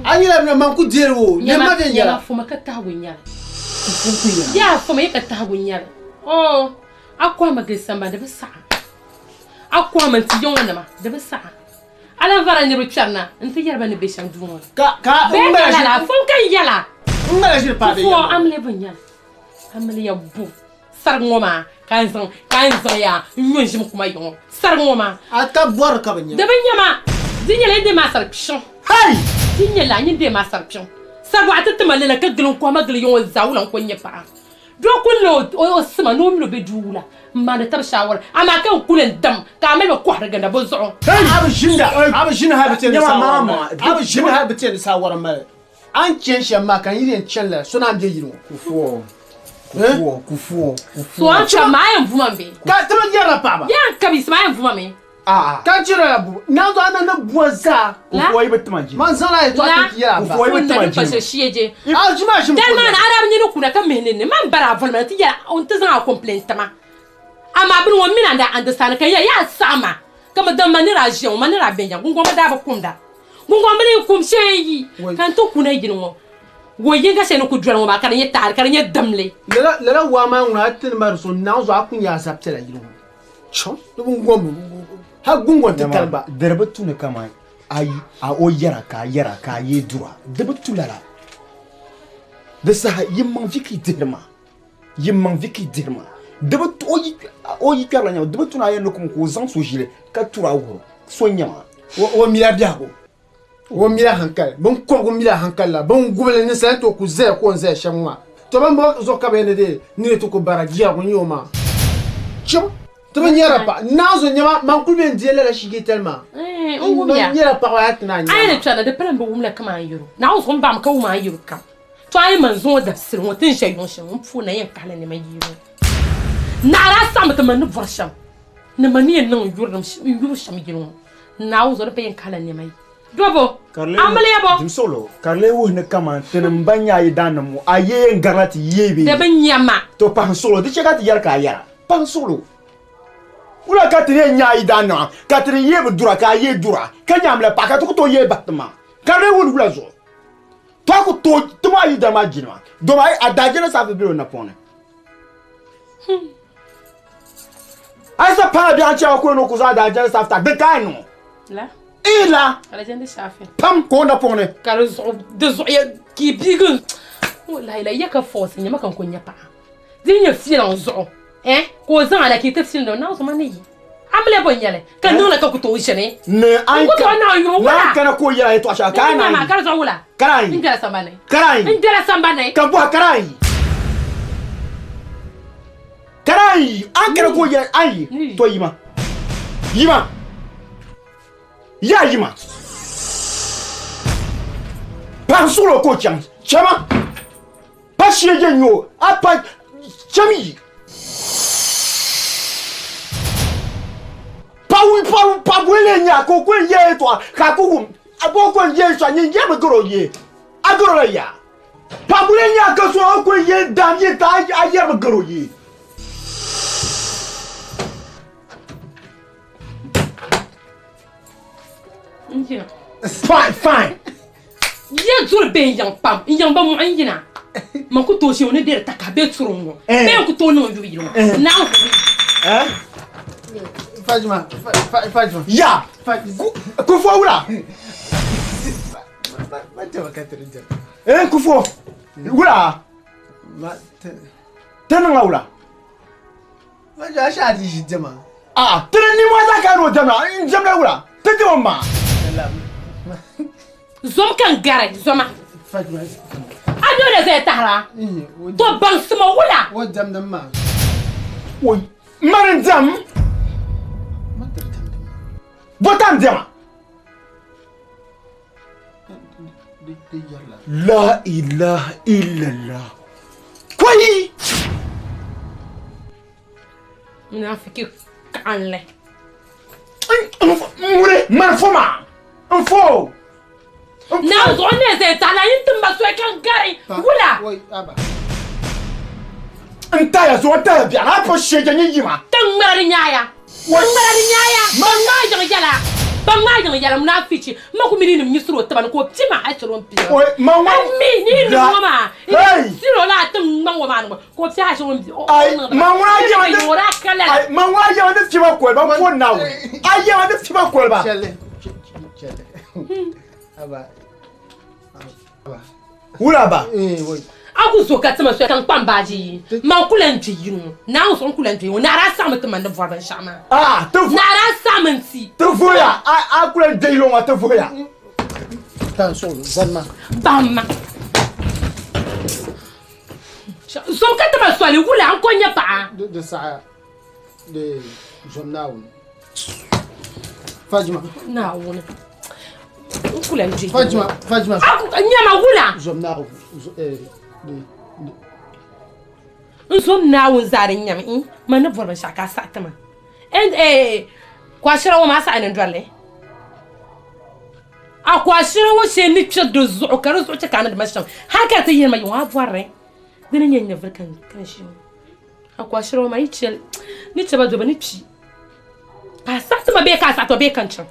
anyela na man ku dero ne ma de nyere fuma ka tawo nyere ya fuma ka tawo nyere oh akwa magesamba de bisa akwa man ti yona ma de bisa ala vara ni ruchana nti yarba ni beshan dumo ka la fun kan yala ngala shi pa de fo amle bunya amle ya bu sar ngoma kan zan ya nyonjim kuma yon sar ngoma aka bor ka banya de banyama dinyele de masar pshon hay dinyela ni de masar pshon sabu atata la ka gilon ko magle yon zawulan ko nyepa do kullo o sima no mlo be dula ma da tar shawar amma kan kulen dam ka mai ko har ganda bo zo abu shinda ha bete ne sawara abu shinda ha bete ne sawara ma an chen shamma kan yin chen la suna je yiro kufuo so an chama yan vuma be ka tama yara pa ba ya kabi sma yan vuma me ka jira la bu na do ana na buaza kufuo ibet manji man zala e to ati yara ba kufuo ibet na manji pashe shiyeje jima shim dan man arab ni no kuna kan menene man bara volma ti ya on ta zan complaint ma amma bin won mina da understand kan ya sama kama dan manira je on manira benya gungo ma da ba kunda gungo ma ni kum sheyi kan to kuna ginwo wo yinga se no ku dwara ma kan ya tar kan ya damle la wa ma nguna tin mar so na zo akun ya sapte la yiro cho do gungo ha gungo ta kalba derba tune kama ai a o yara ka ye dura derba tulala de sa yimman viki dirma derba o yi kala nya derba tuna ye no ko zan so jile ka tura wuro so nyama o mira biago o mira hankal bon ko go mira hankal la bon gubele ne sa to ku ze ko nze shamwa to ban bo zo ka bene de ni to ko baragia ko nyoma cho to ban yara pa nazo nyama man ku ben diele la shige tellement on gumya nyara pa wa tna nyama ai ne tsana de plan bo wumla kama yiro na o so mbam ka wuma yiro kam to ai manzo da sir won tin shayon shin on fu na yan kala ne mai yiro na ra sam ta man vorsham ne mani nan yuro sham yiro na o zo da yan kala ne mai dobo amale yabo dim solo karle wo ne kama tin banya yi danamu aye ngarati yebe de banyama to pan solo di chega ti yar ka yara pan solo ula katire nya yi dana katire yebe dura ka ye dura kanya amle pa ka to ye batma karle wo ula zo to ko to ma yi dama jinwa do mai adaje na sa fe biro na pone ai sa para bi an cewa ko no ku za da jan safta de kai no la ila ala jende shafe pam ko na pone kar zo de zo ya ki bigun wallahi la yaka force nyama kan kunya pa dinya filan zo ko zan ala ki tafsir da na zo mani amle bon yale kan no la ka ku to shene ne an ko to na yo wala kana ko ya to asha kana ma kar zo wala karai indela sambane kan bo karai an kana ko ya ai to yima ya yima par solo ko chama pas chier nyo apa chami pa wele nya ko ye to ka ko abo ko ye so nyi ye begoro ye agoro la ya pa wele nya ka so ko ye dam ye ta ye begoro ye injina fine ye zur be yang pam yang ba mu injina man ko to shi woni der ta ka be tsurungo be ko to no yu yiro na Fajma. ya ku fo wula ku fo wula tana wula Maja shadi shi jama. tana ni ma za ka ro jama wula tete ma zom kan gare zoma Fajma. ado de zai tahra to ban suma wula What jam them ma? Oi, marin jam. Botam jam. La ilaha illallah. Koi. munafiki kanle Mure, marfoma. Info. na zo ne zai tala yin tumba so kan gare wula Wait, aba. Ntaya zo ta bi ana po sheje ni yima. tan mari nyaya man ma jang jala munafiki ma ko mini nim nyisro taban ko tima a tron pi Oi, mama. mi ni mama siro la tan man wa man ko fi ha shon bi Ai, mama ya yo ra kala ai, mama ya wanda tima ko ba ko nawo. Ai ya wanda tima ko ba. Chele. Aba. Wura ba. Wait. aku so ka tama so kan pambaji man kulan ti yinu na so kulan ti na ra sam tama da vorban shama Tu na ra sam ti tu foya. A kula deilo ma tu foya. Tan solo, zanma. bamma so ka tama so ali wula an konya pa De saa. De jornal. Fajma. na wona kulan ti Fajma. aku nyama wula Jornal. nsom na won zarin nyam man na vorban shaka sa tama and kwashira wa masa anan dole a kwashira wa she ni tshado zo karu zo ta kana da masham haka ta yema wa vorre dinin yanya verkan kan shi a kwashira wa mai chel ni taba do ba ni pi ka sa tama be ka sa to be kan chan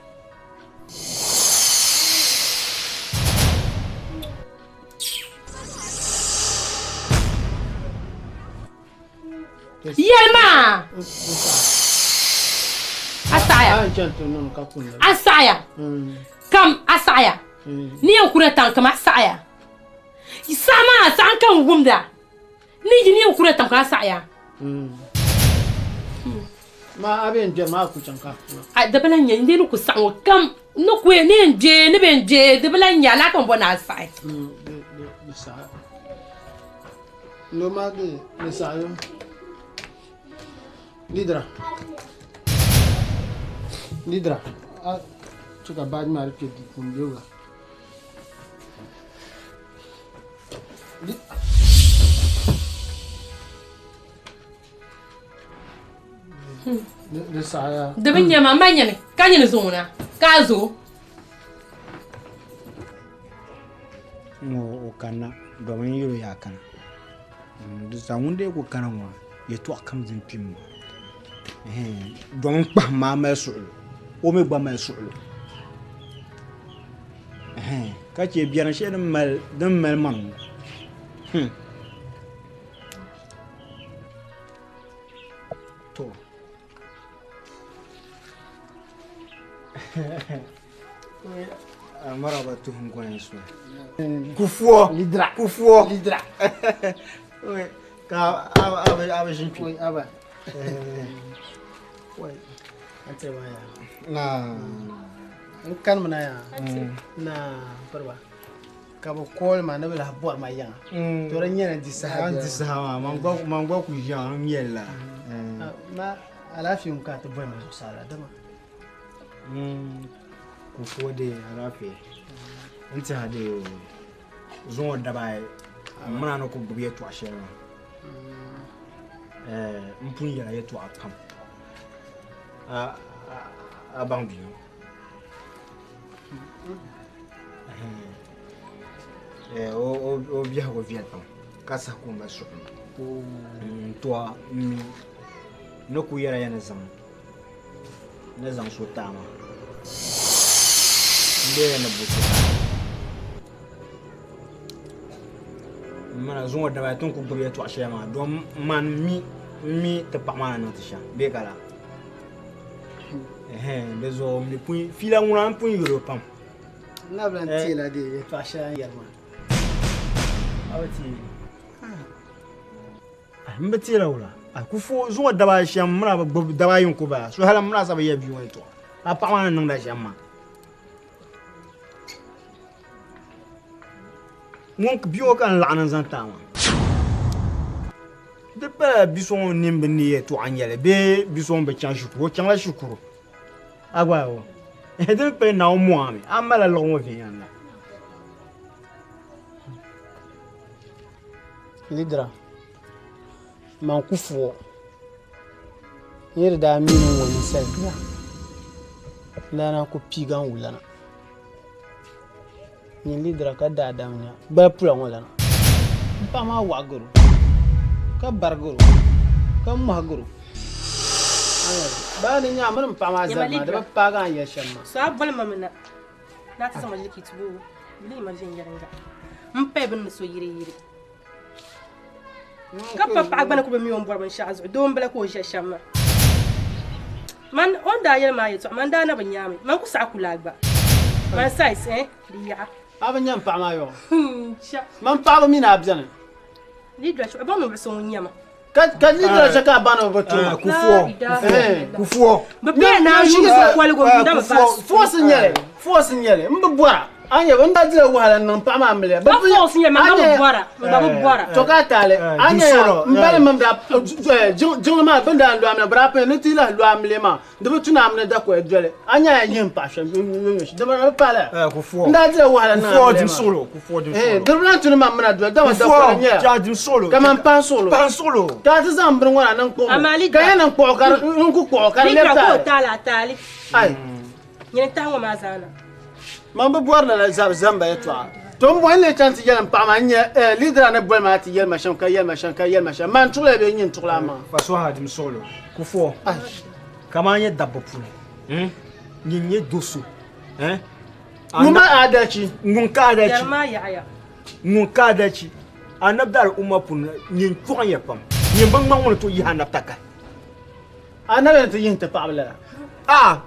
Yelma! Asaya! Asaya! Kam asaya! Ni yan kura tan kama asaya! Sama san kan gumda! Ni yan kura tan kama asaya! Ma abin jama ku canka. A dabalan yan dai ku san kam no ku ne je ne ben je dabalan ya la kan bona asaya! No ma de sayo. Lidra, cika bad ma rike di kumbewa. De saya. Da bin yama manyan kanyin zona ka zo o kana domin yiro ya kana da zamun da ko kana wa ya to akam zin pim domin pa ma ma su'ulu o me gba ma su'ulu ka ce biyan shi dan mal man to Maraba tu hungwan so. Kufuo. Lidra. Kufuo. Lidra. Ouais. Ka aba jinpi. Oui, aba. Ouais. Ante waya. Na. Kan mana ya. Na perba. Kabo kol ma na bela bor ma yang. To ran yana di sahaba. Anti sahawa mangwa ku jan miela. Ma alafi un ka to boy ma sala dama. Kufuo de alafi. Anti hade zon dabai. Mana no ko buye to ashe. Mpun yara yeto apam. Abambi. O bien revient pas. Kasa kumba so. Toi mi no ku yara yana zam. Na zam so tama. Nde na buso. Mana zon da ba tun ku buye to ashe ma don man mi te pa mana no tisha. Be kala. Bezo mi pun fila ngura pun yoro pam. Na blan tila de to asha yarma. Awati. Mbe tila wala. Kufu zo daba sham mra daba yin ko ba. So hala mra sa ba ye bi won to. Pa mana nang da sham ma. Mon bio kan la nan zantama. De pa bison nimbe ni to anyele be bison be chan shukuru chan la shukuru. Agwa wo. De pe na o mo ami. Amala lo won vi yan la. Lidra. Man kufuo. Yere da minu woni selga. Lana ko pigan wulana. Ni lidra ka da damnya. Ba pula wala. Pa ma waguru. Ka barguru. Ka mahguru. Ba ni nya mun pa ma zama da pa ga ya shamma. So abal mamina. Na ta sama jiki tubu. Bili ma jin yaranga. Mpe bin so yiri. Kapa pa agbana ko be mi on bor ban shazo. Do mbele ko je shamma. Man on da yel ma yeto. Man da na banyami. Man ku sa kula agba. Man size liya. Aba nyam pa ma yo. Man pa ba mi na abjana. Lidra cho ba mo be so nyama. Ka lidra chaka bana ba to. Kufuo. Be pe na yu so kwale go nda ba force nyele. Mbe bora. Anya wanda dile wala nan pa ma mle. Ba force nyele ma ba bora. To ka tale. Anya mbele mamda jongma banda ndo amna brape ne tila lo amle ma. De tuna amna da ko edwele. Anya yin pa hwe. De ba pala. Kufuo. Nda dile wala nan. Kufuo dim solo. Kufuo dim solo. De bla tuna ma mna do da wa da ko nya. Ja dim solo. Kama pan solo. Pan solo. Ta ta zam brin wala nan ko. Ka yana ko kar ku ko kar Lidra ko lepta. tala tali. Ai. Nyene tango mazana. Mambe bwarna la zamba yetwa. Tom wale chanti yelan pa ma nya lidra na bol ma ti yel machin ka yel machin man tule be nyin tukla ma. Faso ha dim solo. Kufuo. Kama nye dabbo pule. Nye dosu. Numa adachi. Ngunka adachi. Yarma ya. Ngunka adachi. Anabdal umma pun nyin tuwa yepam. Nyin bang mang wona to yi hanap taka. Anabe te yin te pa bla.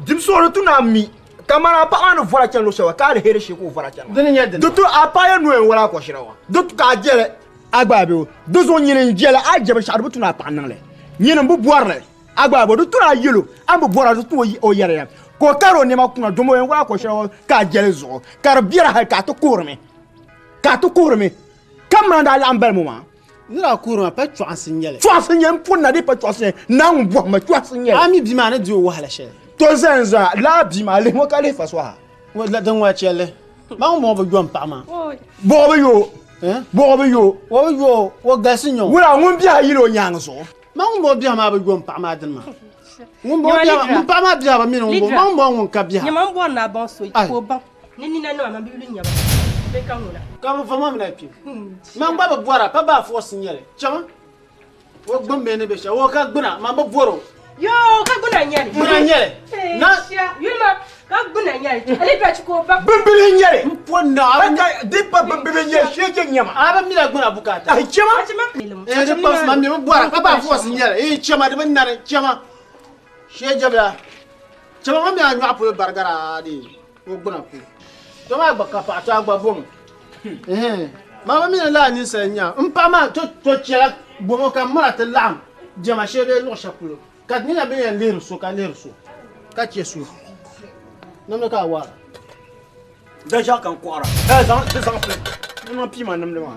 Dim solo tu na mi. Kamara pa anu vola chan lo shawa ka de here shi ko vola chan. Deni nya den. Dotu apaya nu en wala ko shirawa. Dotu ka jele agba be o. Dozo nyine jele a jebe sharu tu na pa nan le. Nyine mbu boarle. Agba bo dotu na yelo. Ambu boara dotu o yere ya. Ko karo ne makuna domo en wala ko shirawa ka jele zo. Kar biara ha ka to kurme. Ka to kurme. Kamra da lambel moma. Nira kurma pa chwa signale. Chwa signale mpona de pa chwa signale. Na mbo ma chwa signale. Ami bi ma na di o wahala she. To zenza la bi ma le mo ka le faswa. Wala dan wa chele. Ma mo bo jom pa ma. Bo yo. Bo yo. Wo yo wo gasinyo. Wala ngun bia yilo nyang so. Ma mo bia ma bo jom pa ma den ma. Ngun bo bia pa ma bia ba mi no bo. Ma mo ngun ka bia. Nyama mbo na bon so ko ban. Ni na no ma bi lu nyama. Be kan wona. Ka mo fama na pi. Ma ngba ba bora pa ba force nyele. Chama. Wo gbombe ne be sha wo ka gbuna ma ba boro. Yo, ka guna nyali. Guna nyali. Na, yulma, ka guna nyali. Ali ba chiko ba. Bimbili nyali. Mpona, aka dipa bimbili nyali sheke nyama. Aba mila guna bukata. Ai chama. De pas mami mo bora, pa ba force nyali. Chama de banare, chama. She jabla. chama mi anyu apu bargara di o gbona pu to ma gba kapa to agba bom mama mi la ni senya mpa ma to chela bomo ka mara te lam jama shede lo shapulo ka ni na be yan lerso ka chesu namna ka wa Déjà quand quoi là deux ans plus non piment nam de ma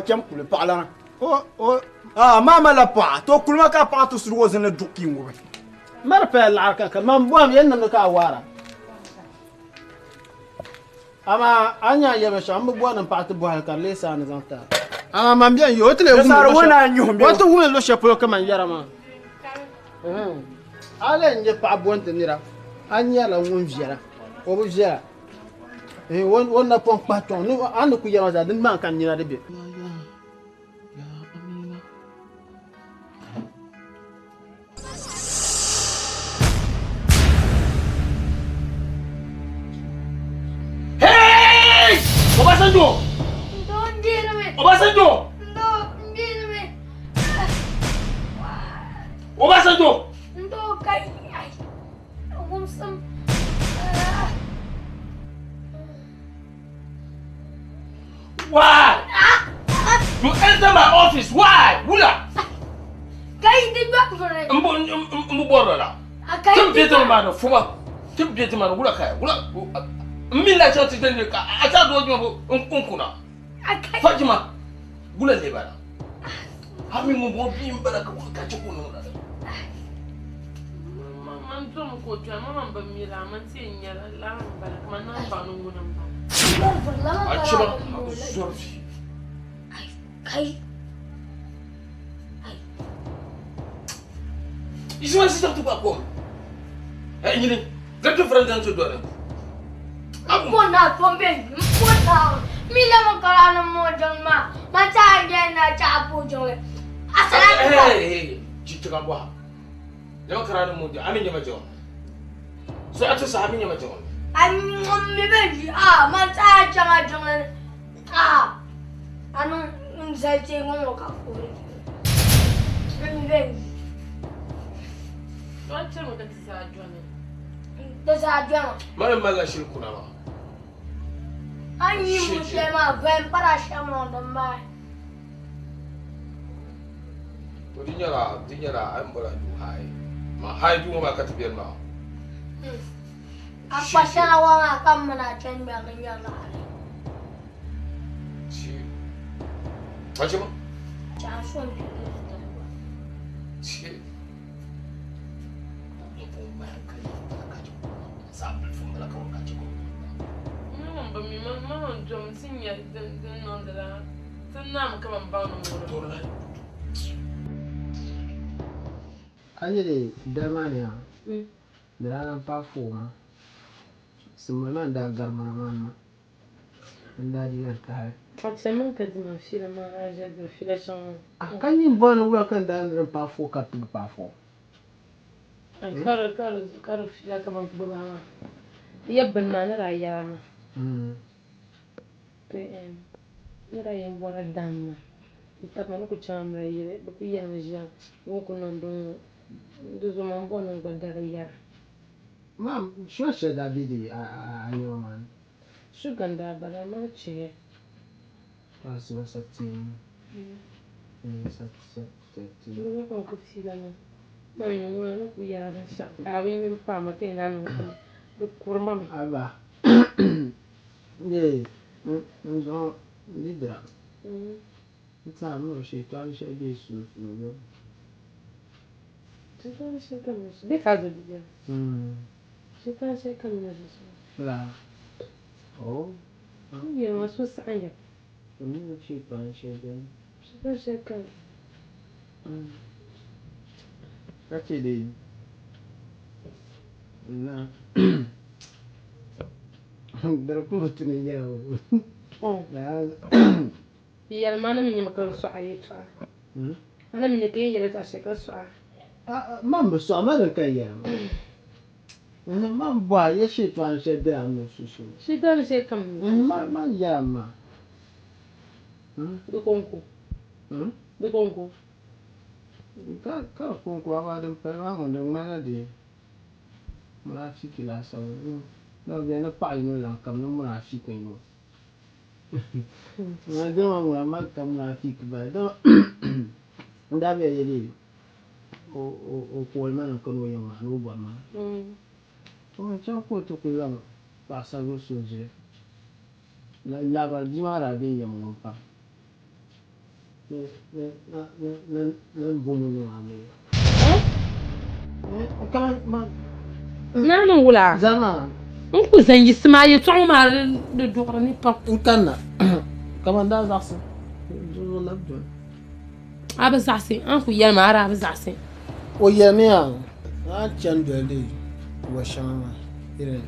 kiama kule parla oh ah mama la pa to kulma ka pa to suru wozin le dukki ngobe mar pa la ka mam bom yan namna ka wara ama anya yebe sha mbo bwana mpata bwa ka lesa na zanta ama mambia yo tele sar wona nyum be wato wume lo shepo ka man yara ma ale nje pa bonte nira anya la won viera o bu viera won na pon paton no an ku yara za din man kan nyira de be Obasanjo! Don't deal with it. Obasanjo! Don't deal with it. Obasanjo! Don't kai. I want some. Why? You enter my office. Why? Wula? Kai did back for it. Mbu borala. Kai Tim bieto mano fuma. Tim bieto mano wula kaya. Wula. Mila choti tende ka. Acha dojo unkuna. Fatima. Wula lebara. Hami mbo bimbara ka chukunu. Man to mu ko twa mama ba mi la man se nyara la ba man na ba no nguna ba Achima sorfi. Kai. Isu masih tak tupak ko. Ini gato frente to dole. Aku nak pembeli, aku tahu. Mila makarana mo jang ma, macam na capu jang. Asal Hey, jitu kan buah. Jangan kerana muda, amin jangan jauh. Saya tu sahabat jangan jauh. Ami beli macam jang anu saya tengok mau kapur. Ami beli. Macam mana kita sahaja ni? Tersahaja. Mana malah syirku nama. Ani musema vampara shama damai. To dinyara ambola du hai. Ma hai du ma kata biar ma. Apa sana wang akan menajan bagainya lah. Si. Macam? Jangan Si. Ibu makan kacau. Sambil fumala kau kacau. Mama ba mi mama jom sinya den non de la. Tanam ka ban ba no mo. Ajere damania dana pa fuma sumana da garma mama nda di ka Forcément que de ma fille ma j'ai de fille son. kan yin bon wura kan da ndran pa fu ka pi pa fu Ai karo fille ka ban ba ma. Yabban ma na raya ma. PM. Ni raya bona damma. Ita ma ko chamra yele ba ku ya ma ja. Mo ko non do zo man bona ko dariya. mam shoshe davidi ayo man Suganda bara ma ce. pasu satin Yo ko ko fille na. Ma ni mo na ku ya na sha. Awi mi pa ma te na no. Do kurma. aba ye ndo lidra nta mo she to an she be su no C'est comme ça. Des cadeaux de bien. C'est comme ça. la oh Il y a un sauce à y. ni she to an she be C'est comme ka ce dai na dar kuma tuni yawo oh. Il y a le man qui me fait ça y toi. Ana mi ke yele ta se ka so. mam so ma da kai ya mam ba ya shi to an she da an su su Si dan se kam. ma ya ma Du konko. Du konko. ka kun kuwa ba da fa ma da ma da munafiki laasabu na bia na paɣa yino lan kam ni munafiki ŋɔ na dama ŋɔ ma ka munafiki ba dama n daa bia yɛli o kooli ma ni kani o yɛn maa ni o bɔri maa o chaŋ ka o ti ku zaŋ paɣasaribili so ʒili labali bia maa daa bɛ yɛm ŋɔ pam ni bomo ni maa mi Nani wula zama n ku zaŋ yisi maa yɛltɔɣa maa di duɣuri ni pam n kanna kaman daa zaɣasi zuɣu na dɔli a bi zaɣasi an ku yɛli maa a bi zaɣasi o yɛmi yaa a chani dɔli de wa shɛŋa maa yiri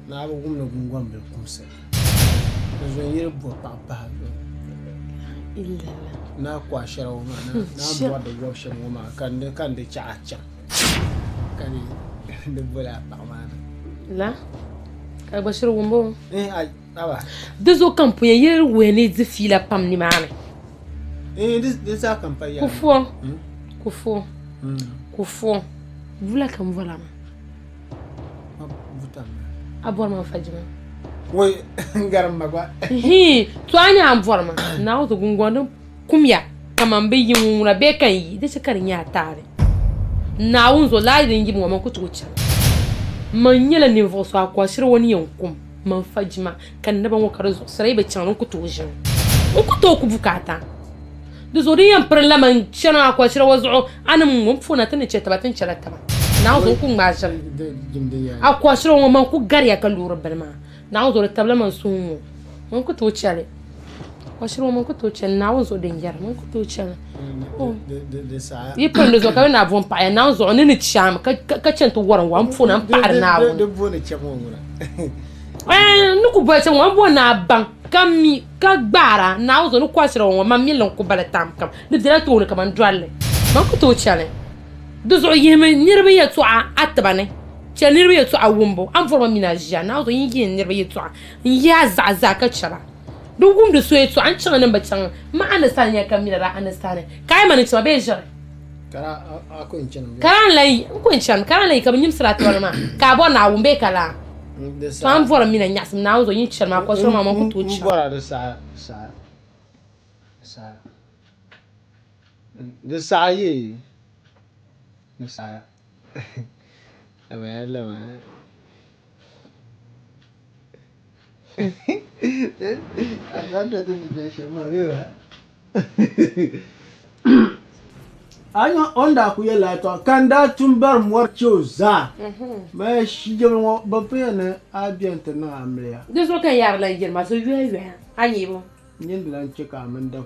na bi wumni gungoŋ bil kumsi di zuɣu yiri bo paɣa pahi na kɔhi shɛli ŋɔ maa na bɔri di wɔbi shɛli ŋɔ maa kan di chaɣa chaŋ ka di bola paɣa maa ni la ka gba shiri wumbo aba di zuɣu kan puya yɛli wuhi ni di fiila pam ni maa ni di zaa kan pa yɛli ku fu vula kan vola ma a bɔri ma fajima wai garin magwa to an yi an bɔri ma na wata gungonin kumya kaman bi yi wuna bɛ kan yi di shikar ya tare na wun zo layi din yi man kutu wuce man yɛla ninvuɣu so a kɔshiri wani yan kum man fajima kan naba ŋɔ ka di zuɣusara bɛ chaŋ n ku tooi ʒini n ku tooi ku bukata di zuɣu din yɛn piri la man chɛna a kɔshiri wa zuɣu a ni ŋun puuna ti ni chɛ taba ti ni chɛla taba na wun zo ku ŋmaa ʒiri a kɔshiri ŋɔ man ku gariya ka loori bini maa na wun zo di tabila man suŋ ŋɔ man ku tooi chɛli kɔshiri ŋɔ man ku tooi chɛli na wun zo din yɛri man ku tooi chɛli yi pindi zuɣu ka bɛ naa buŋ paɣaya na wun zuɣu ni chaami ka chɛni ti wɔrim wa n puuna n paɣari naawuni ni ku bɔli chɛmi ŋɔ n bɔri naa baŋ ka mi ka gbaara na wun zuɣu ni kɔshiri ŋɔ man mi lin ku bali tam kam di dila tooni ka man dolli man ku tooi chɛli di zuɣu yihimi niriba yɛltɔɣa a tiba ni chɛ niriba yɛltɔɣa wumbu an bɔri ma mina ʒiya na wun zuɣu yin yihi niriba yɛltɔɣa n yihi a zaɣa ka chɛra di wumdi so yɛltɔɣa n chaŋ ni ba chaŋ ma understand ya ka mirara understand ka yi ma ni chɛma bee ʒiri karan la yi n kun chɛni karan la yi ka bi nyimsiri a tiba ni maa ka a bɔri naa wum bee ka la so an bɔri mina nyaɣasim na wun zuɣu yin chɛri maa kɔshiri maa man ku tooi chɛra di saɣa yi di saɣa lama anya onda ku yela to kan da tun bar muwar ciwo za ma shi jama ba fa ne abiyanta na amriya di zuɣu kan yaari la yiri ma so yuya a nyi bo yin da an cika min da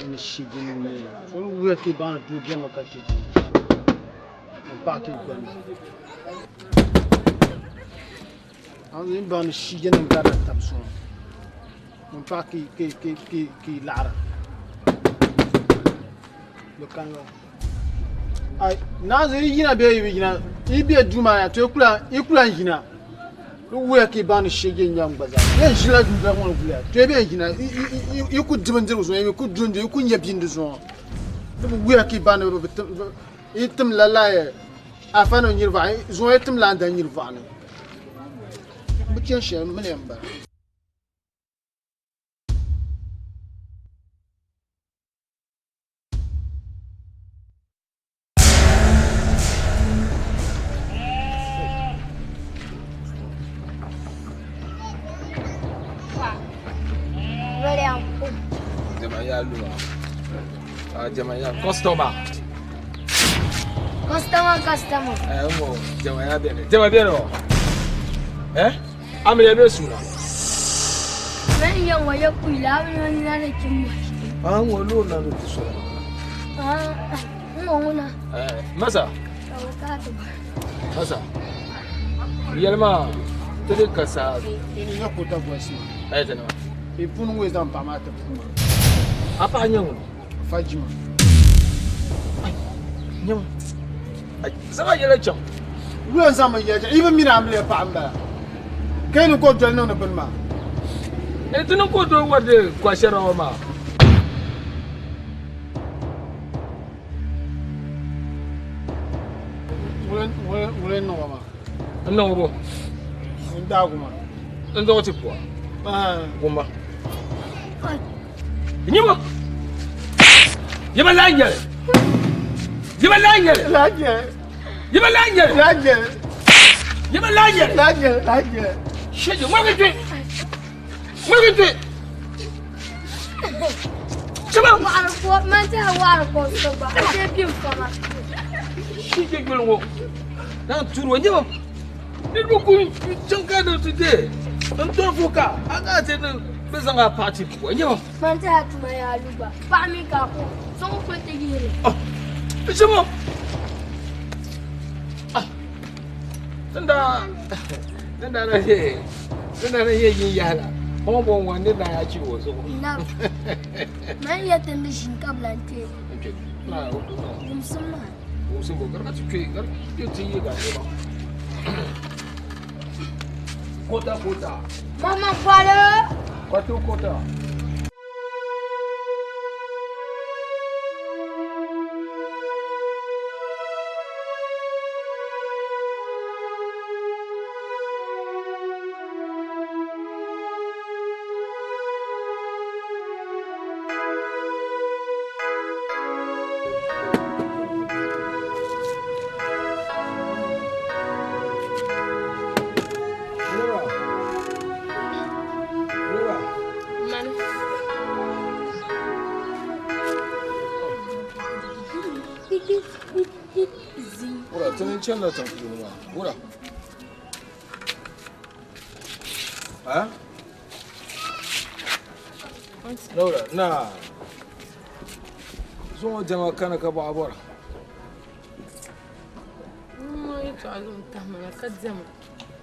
ni shigi ni so we ki ban du bien ka shigi ba ki ban an ni ban shigi ni ka tab so mon pa ki lara lo kan ai na zai yina be yina ibe duma ya to ikula yina we ki ban shigi nyam baza yan shila du da won bula to be yina iku dimandir so iku dunde iku nyabinde so we ki ban itim lalaye afano nyirva zo itim landa nyirva ne bu ken she menen ba Jamaya customer. Mo jamaya bene. Jamaya bene. Amle be sura. Men yan waya kuila men yan na kimmo. Wo lo na no tisura. Ngona. Masa. Masa. Yelma tele kasa. Ni na kota voici. Tena. E punu we zan pa mata puma. Apa nyangu? Fajima. Nyangu. Sama yele cham. Ruwan sama yele. Even mina amle pa amba. Kai ni ko to na na bulma. Tunu ko to wade kwa sharawa ma. Wulen no ma. No bo. Nda kuma. Ndo ti kwa. Kuma. Nyima. Yima lanjere. Yima lanjere. Lanjere. Yima lanjere. Lanjere. Yima lanjere. Lanjere. Lanjere. Shije mwagete. Mwagete. Chama. Warko manja warko soba. Ate bi fama. Shije gulwo. Dan turu nyima. Ni buku chanka do today. Nto fuka. Aga te bezanga party ko nyima. Manja tuma ya luba. Pa mi ka ko. So ko te gire. Chama. Tunda na ye yin yala. Ko bon wande na ya ci wo so. Na. Man ya tambi shin kablante. Okay. Na o do. Musumma. Musumma garga ci ke gar ke ci yi ga ba. Kota. Mama fala. Kota. Channel tan ku ma wura Laura na zo jama kana ka ba abora Ito alun tama ka jama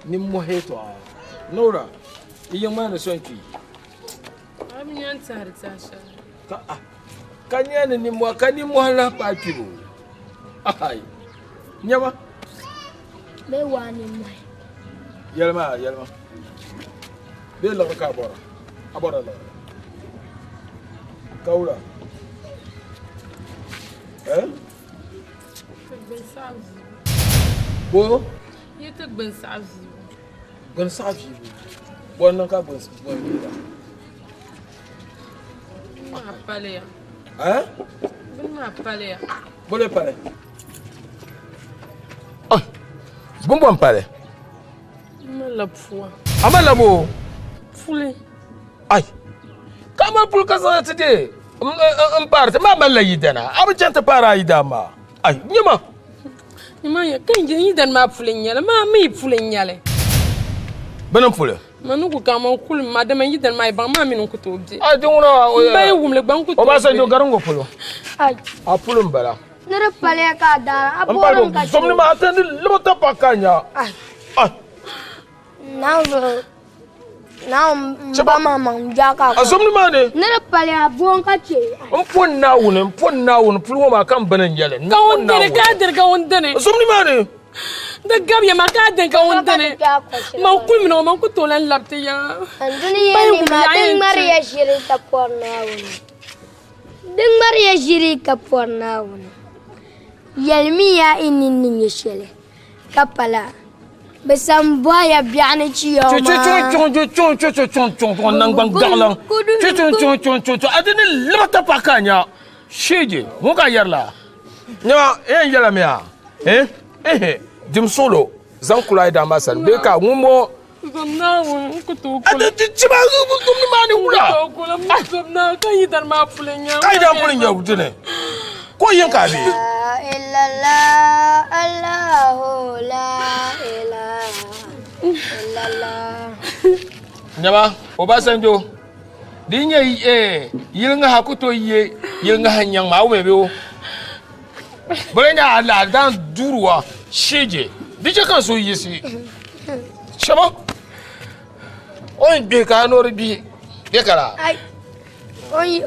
ni mo heto Laura iya mana sonki Abi nyan tsari tasha kanya ni mo hala pa kilo ai nyama Be wani mai. Yelma. Be la ka abora la. Kaula. Ben savi. Bo? Yete ben savi. Ben savi. Bo nan ka bon bila. Ma pale ya. Ma pale ya. Bo le pale. Bon pale. La foi. Amala bo. Fule. Ai. Kama pul ka sa tide. Parte ma balla yidana. Abu janta para yidama. Ai, nyama. Nyama ya kan yidan ma fule nyale. Ma mi fule nyale. Benam fule. Manuku kama kul madame yidan mai ba ma minun kuto bi. Ah dinguna Bay wumle ban kuto. Oba sanjo garango polo. Ai. A polo mbala. Nere pale ka dara Amparo somni ma atandi lobota pakanya. Ai. Ah. Now mama jaka. Asomni ma ne. Nere pale abon ka che. Mpon na won polo ma kan banan yale. Ka wondene ka der ka wondene. Asomni ma ne. Da gab ya maka den ka wondene. Man kul mino man kuto lan labte ya. Anduni ni ma ding Maria shiri ta porna won. Ding Maria shiri ka porna won. Yalmi ya inin ni shele. Kapala. Besam boya biane ci yo ma. Chon nang bang darlang. Chon. Adini lobota pakanya. Sheje, mo ka yarla. Nya yala mea. Dim solo zan kula da masan be ka ngumo Zamna won kuto kul. ada ciba gum ni mani wula Kula zamna kan yidan ma fulenya. kai da fulin ya wutune ko yin ka bi Illallah Allahu la ilaha illallah. nyama Obasanjo dinye yilnga hakuto yilnga hanyang ma we be o Brenya ala dan duruwa sheje dije kan so yisi shaba on be ka no bi be kala Ai.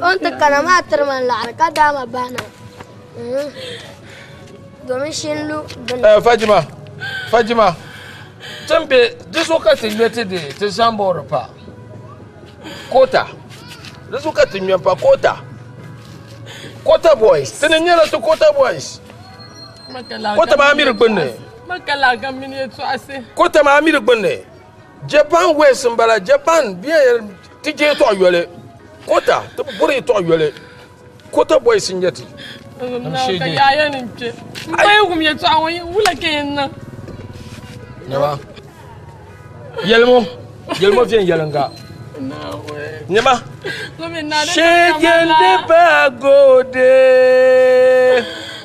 On ta kana ma tarman la ka dama bana. Domin shinlu Fajima tembe diso ka tinwete de te samboro pa kota diso ka tinwe pa Kota boys tenenya to Kota boys Kota ma amir gbonne Makala ga mini to ase. Kota ma amir gbonne Japan West mbala Japan bien tije to yole Kota to buri to yole Kota boys njati Ka yaya ninche. Bay wum ye to awon wula kenna. Nyama Yelmo vient yelanga Nyama Shejende bagode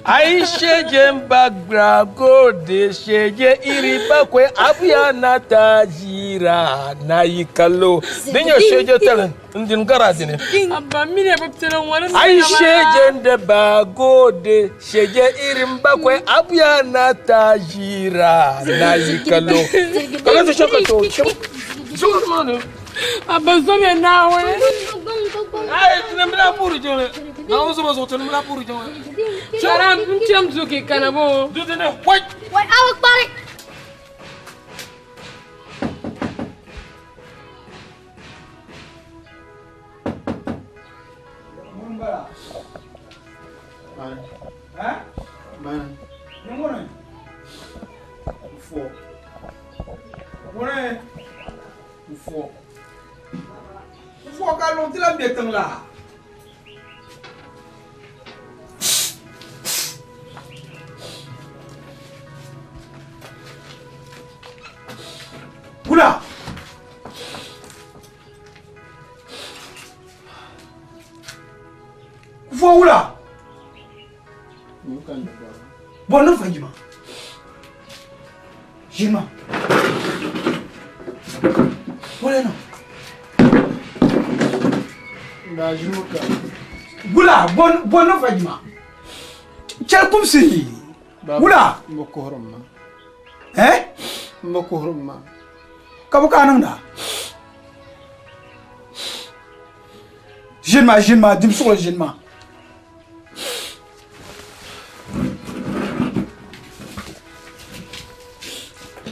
Ai shejemba gragode sheje iriba kwe abya natajira na yikalo Dinyo sheje telen ndin garadine Abba mine baptela wala. Ai shejende bagode sheje irimba kwe abya natajira na yikalo Kala to shaka to Zurmanu Abba zomi nawe. Ai tunamla puru jole na uzo bazo tunamla puru jole Sara mcham zuki kanabo. Dudene wait Wai awak balik. Mumbara. Ai. Ha? Bana. Ngone. Ufo. Ngone. Ufo. Ufo ka lo tila betang la. Kula. Ufo wula. Mukan da Bon non Fajima. Jima. Wala no. da jimuka Wula bon non Fajima. Quel comme si. Wula. mboko horma Eh? mboko horma Kabu kanang da. Jima dim sur le jima.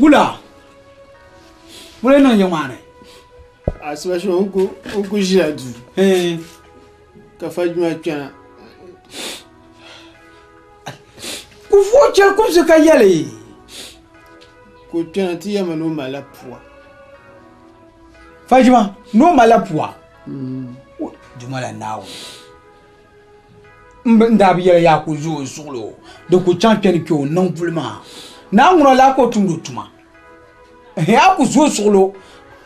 Wula no yomane. asibasho unku jadu ka fajuma tana Ku fo quel comme si ka yale. ko tana ti yama no mala poa Fajima no malapua. Jumala nawo. Ndabi yele ya ku zo solo. De ku champion ki o non pulma. Na ngro la ko tundu tuma. Ya ku zo solo.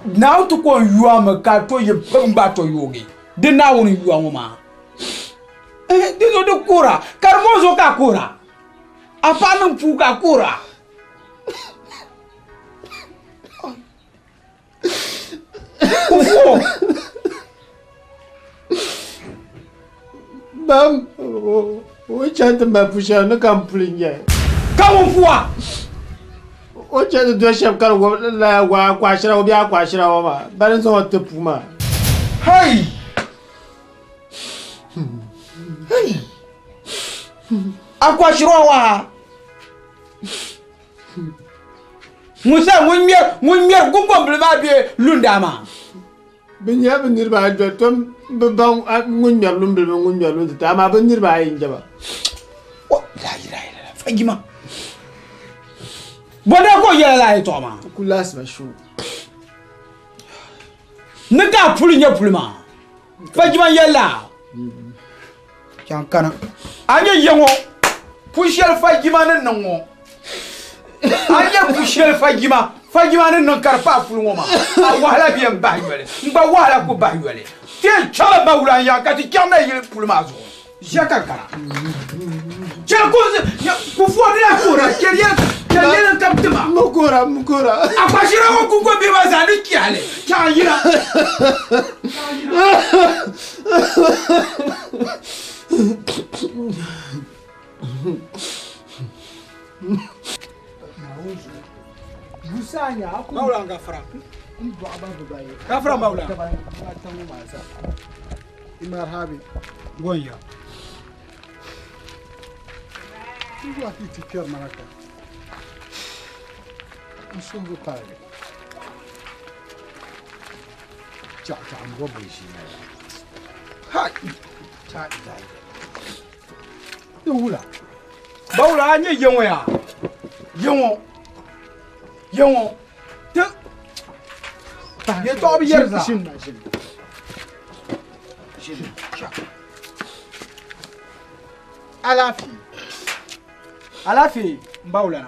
Na to ko yuwa ma ka to ye pamba to yogi. De na woni yuwa ma. De do de kura. Karmozo ka kura. Apa nan fu ka kura. Bam, o chante ma pusha no kam pulinye. Kamu fuwa. O chante do chef kan la wa kwashira obi akwashira wa ma. Barin so te puma. Hey. Hey. Akwashira wa. Musa munyer gumbo blema bi lundama. Binya binir ba do tom bang munyer lumbe munyer lunta ta ma binir ba yin jaba. Oh, la fagima. Boda ko yela la to ma. Kulas ba shu. Nega pulinya pulma. Fagima yela. Chankana. Anya yengo. Pushel fagima nan ngo. Anya pushel fagima nan non karpa fuluma. Wala bien baywele. Mba wala ko baywele. Tiens chala bawla ya kati kyamna yele pulma zo. Jaka kara. Chala ko ku fodi la kura, keriya kaptema. Mukura. Akwashira ko kungo be bazani kyale. Chayira. Musanya aku Maula ngafra. ndo ababu baye. Kafra maula. Tangu masa. Imarhabi. Gonya. Tudo aqui te quer maraca. Isso do pai. Já ambo beji. Hai. Cha dai. Yula. Maula anya yengo ya. Yengo. Te. Ye to bi yerza. Shin. Alafi mbawla.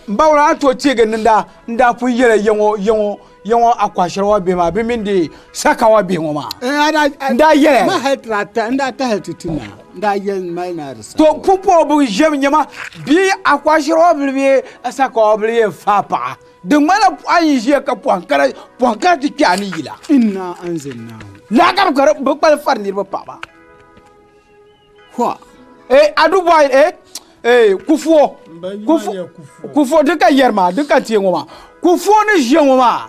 Mbawla to tege nda fu yere yengo akwashirwa be ma be mindi sakawa be ngoma. Nda yere. Ma hatrata nda ta hatutina. Nda yen mai na risa. To pupo bu jem nyama bi akwashirwa be sakawa be fapa. De mala ayi je ka ponkara ti kyani yila. Inna anzalna. La gar bu pal farnir ba papa. Kwa. Adu boy Kufo de ka yerma de ka tie ngoma. Kufo ne je ngoma.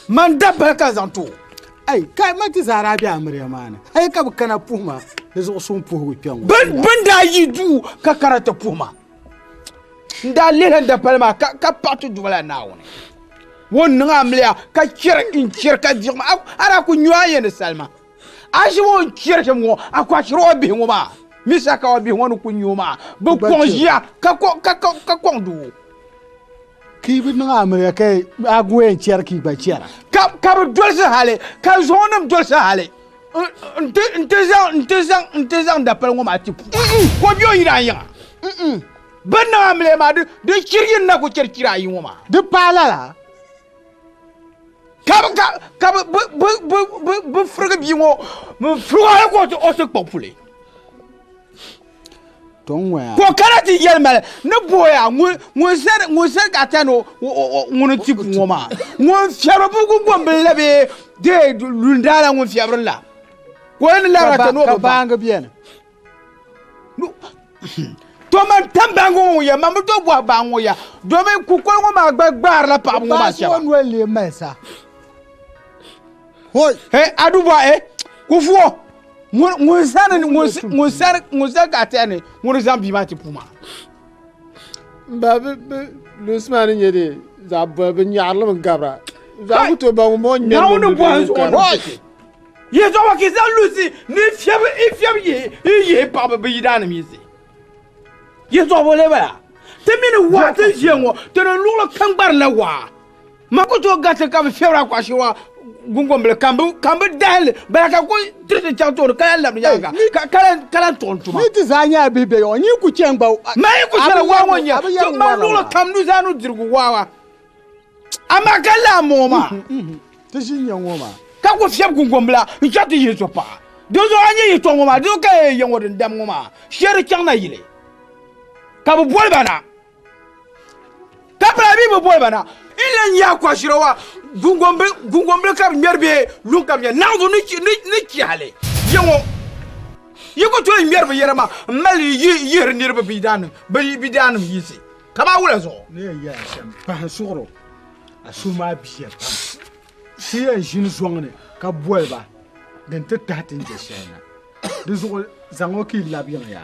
Man dabba ka zanto. Ai kai mati zara bi amriya mana. Ai ka kana puma. Ezo sun puhu piango. Banda yidu ka karata puma. Nda lele da palma ka patu dwala nawone. Won nga amlia ka kir ka dirma ara ku nyoye ne salma. Aji won kir ke mo akwa chiro bi ngoma. Misa ka obi wonu kunyuma bu konjia ka kondu ki bi nga amriya kai agwe cher ki ba chera ka bu dolsa hale ka zonam dolsa hale ntezang da pel ngoma tipu ko biyo iranya banna amle ma de kirgin na ko kirkira yi ngoma de palala ka bu frga bi ngo mu frga ko o se popule ko karati yelmale ne boya ngun ser gatano ngun tipu ngoma ngun fiabra bu gombe lebe de lundala ngun fiabra la ko en la ratano ka banga bien to man tambango ya mamu to bo bango ya do me ku ko ngoma gbagbar la pa ngoma sia won wele mesa hoy adu bo ku fuo Ngusar gatene zambi mati puma. Babe Lusman nyede za babe nyarlo ngabra. Za buto ba mo nyel. Na onu bo so. Ye zo wa kiza lusi ni fiam ye pa ba yidana mizi. Ye zo bo le ba. Te mini wa te jengo te no lulo kangbar la wa. Makuto gate ka fiara kwa shiwa gungomble kambu dal baraka ko trete chanto kala la yanga kala tontuma ni tizanya bebe yo ni ku chengba mai ku sala wawo nya to ma lulo kamnu zanu dirgu wawa ama kala moma tishinya ngoma ka ko fiam gungombla nchati yeso pa dozo anya yito ngoma do ka yengo den dam ngoma shere changna yile ka bu bol bana ka pra bi bu bol bana ilan ya kwashirawa gungombe kam nyarbe lun kam ya nanzo ni kiale yango yiko to nyarbe yerama mali yer nirbe bidan yisi kama wala zo ne ya sham pa sugro asuma biya si ya jin zongne ka boyba den te tatin je shena de zo zango ki labiya ya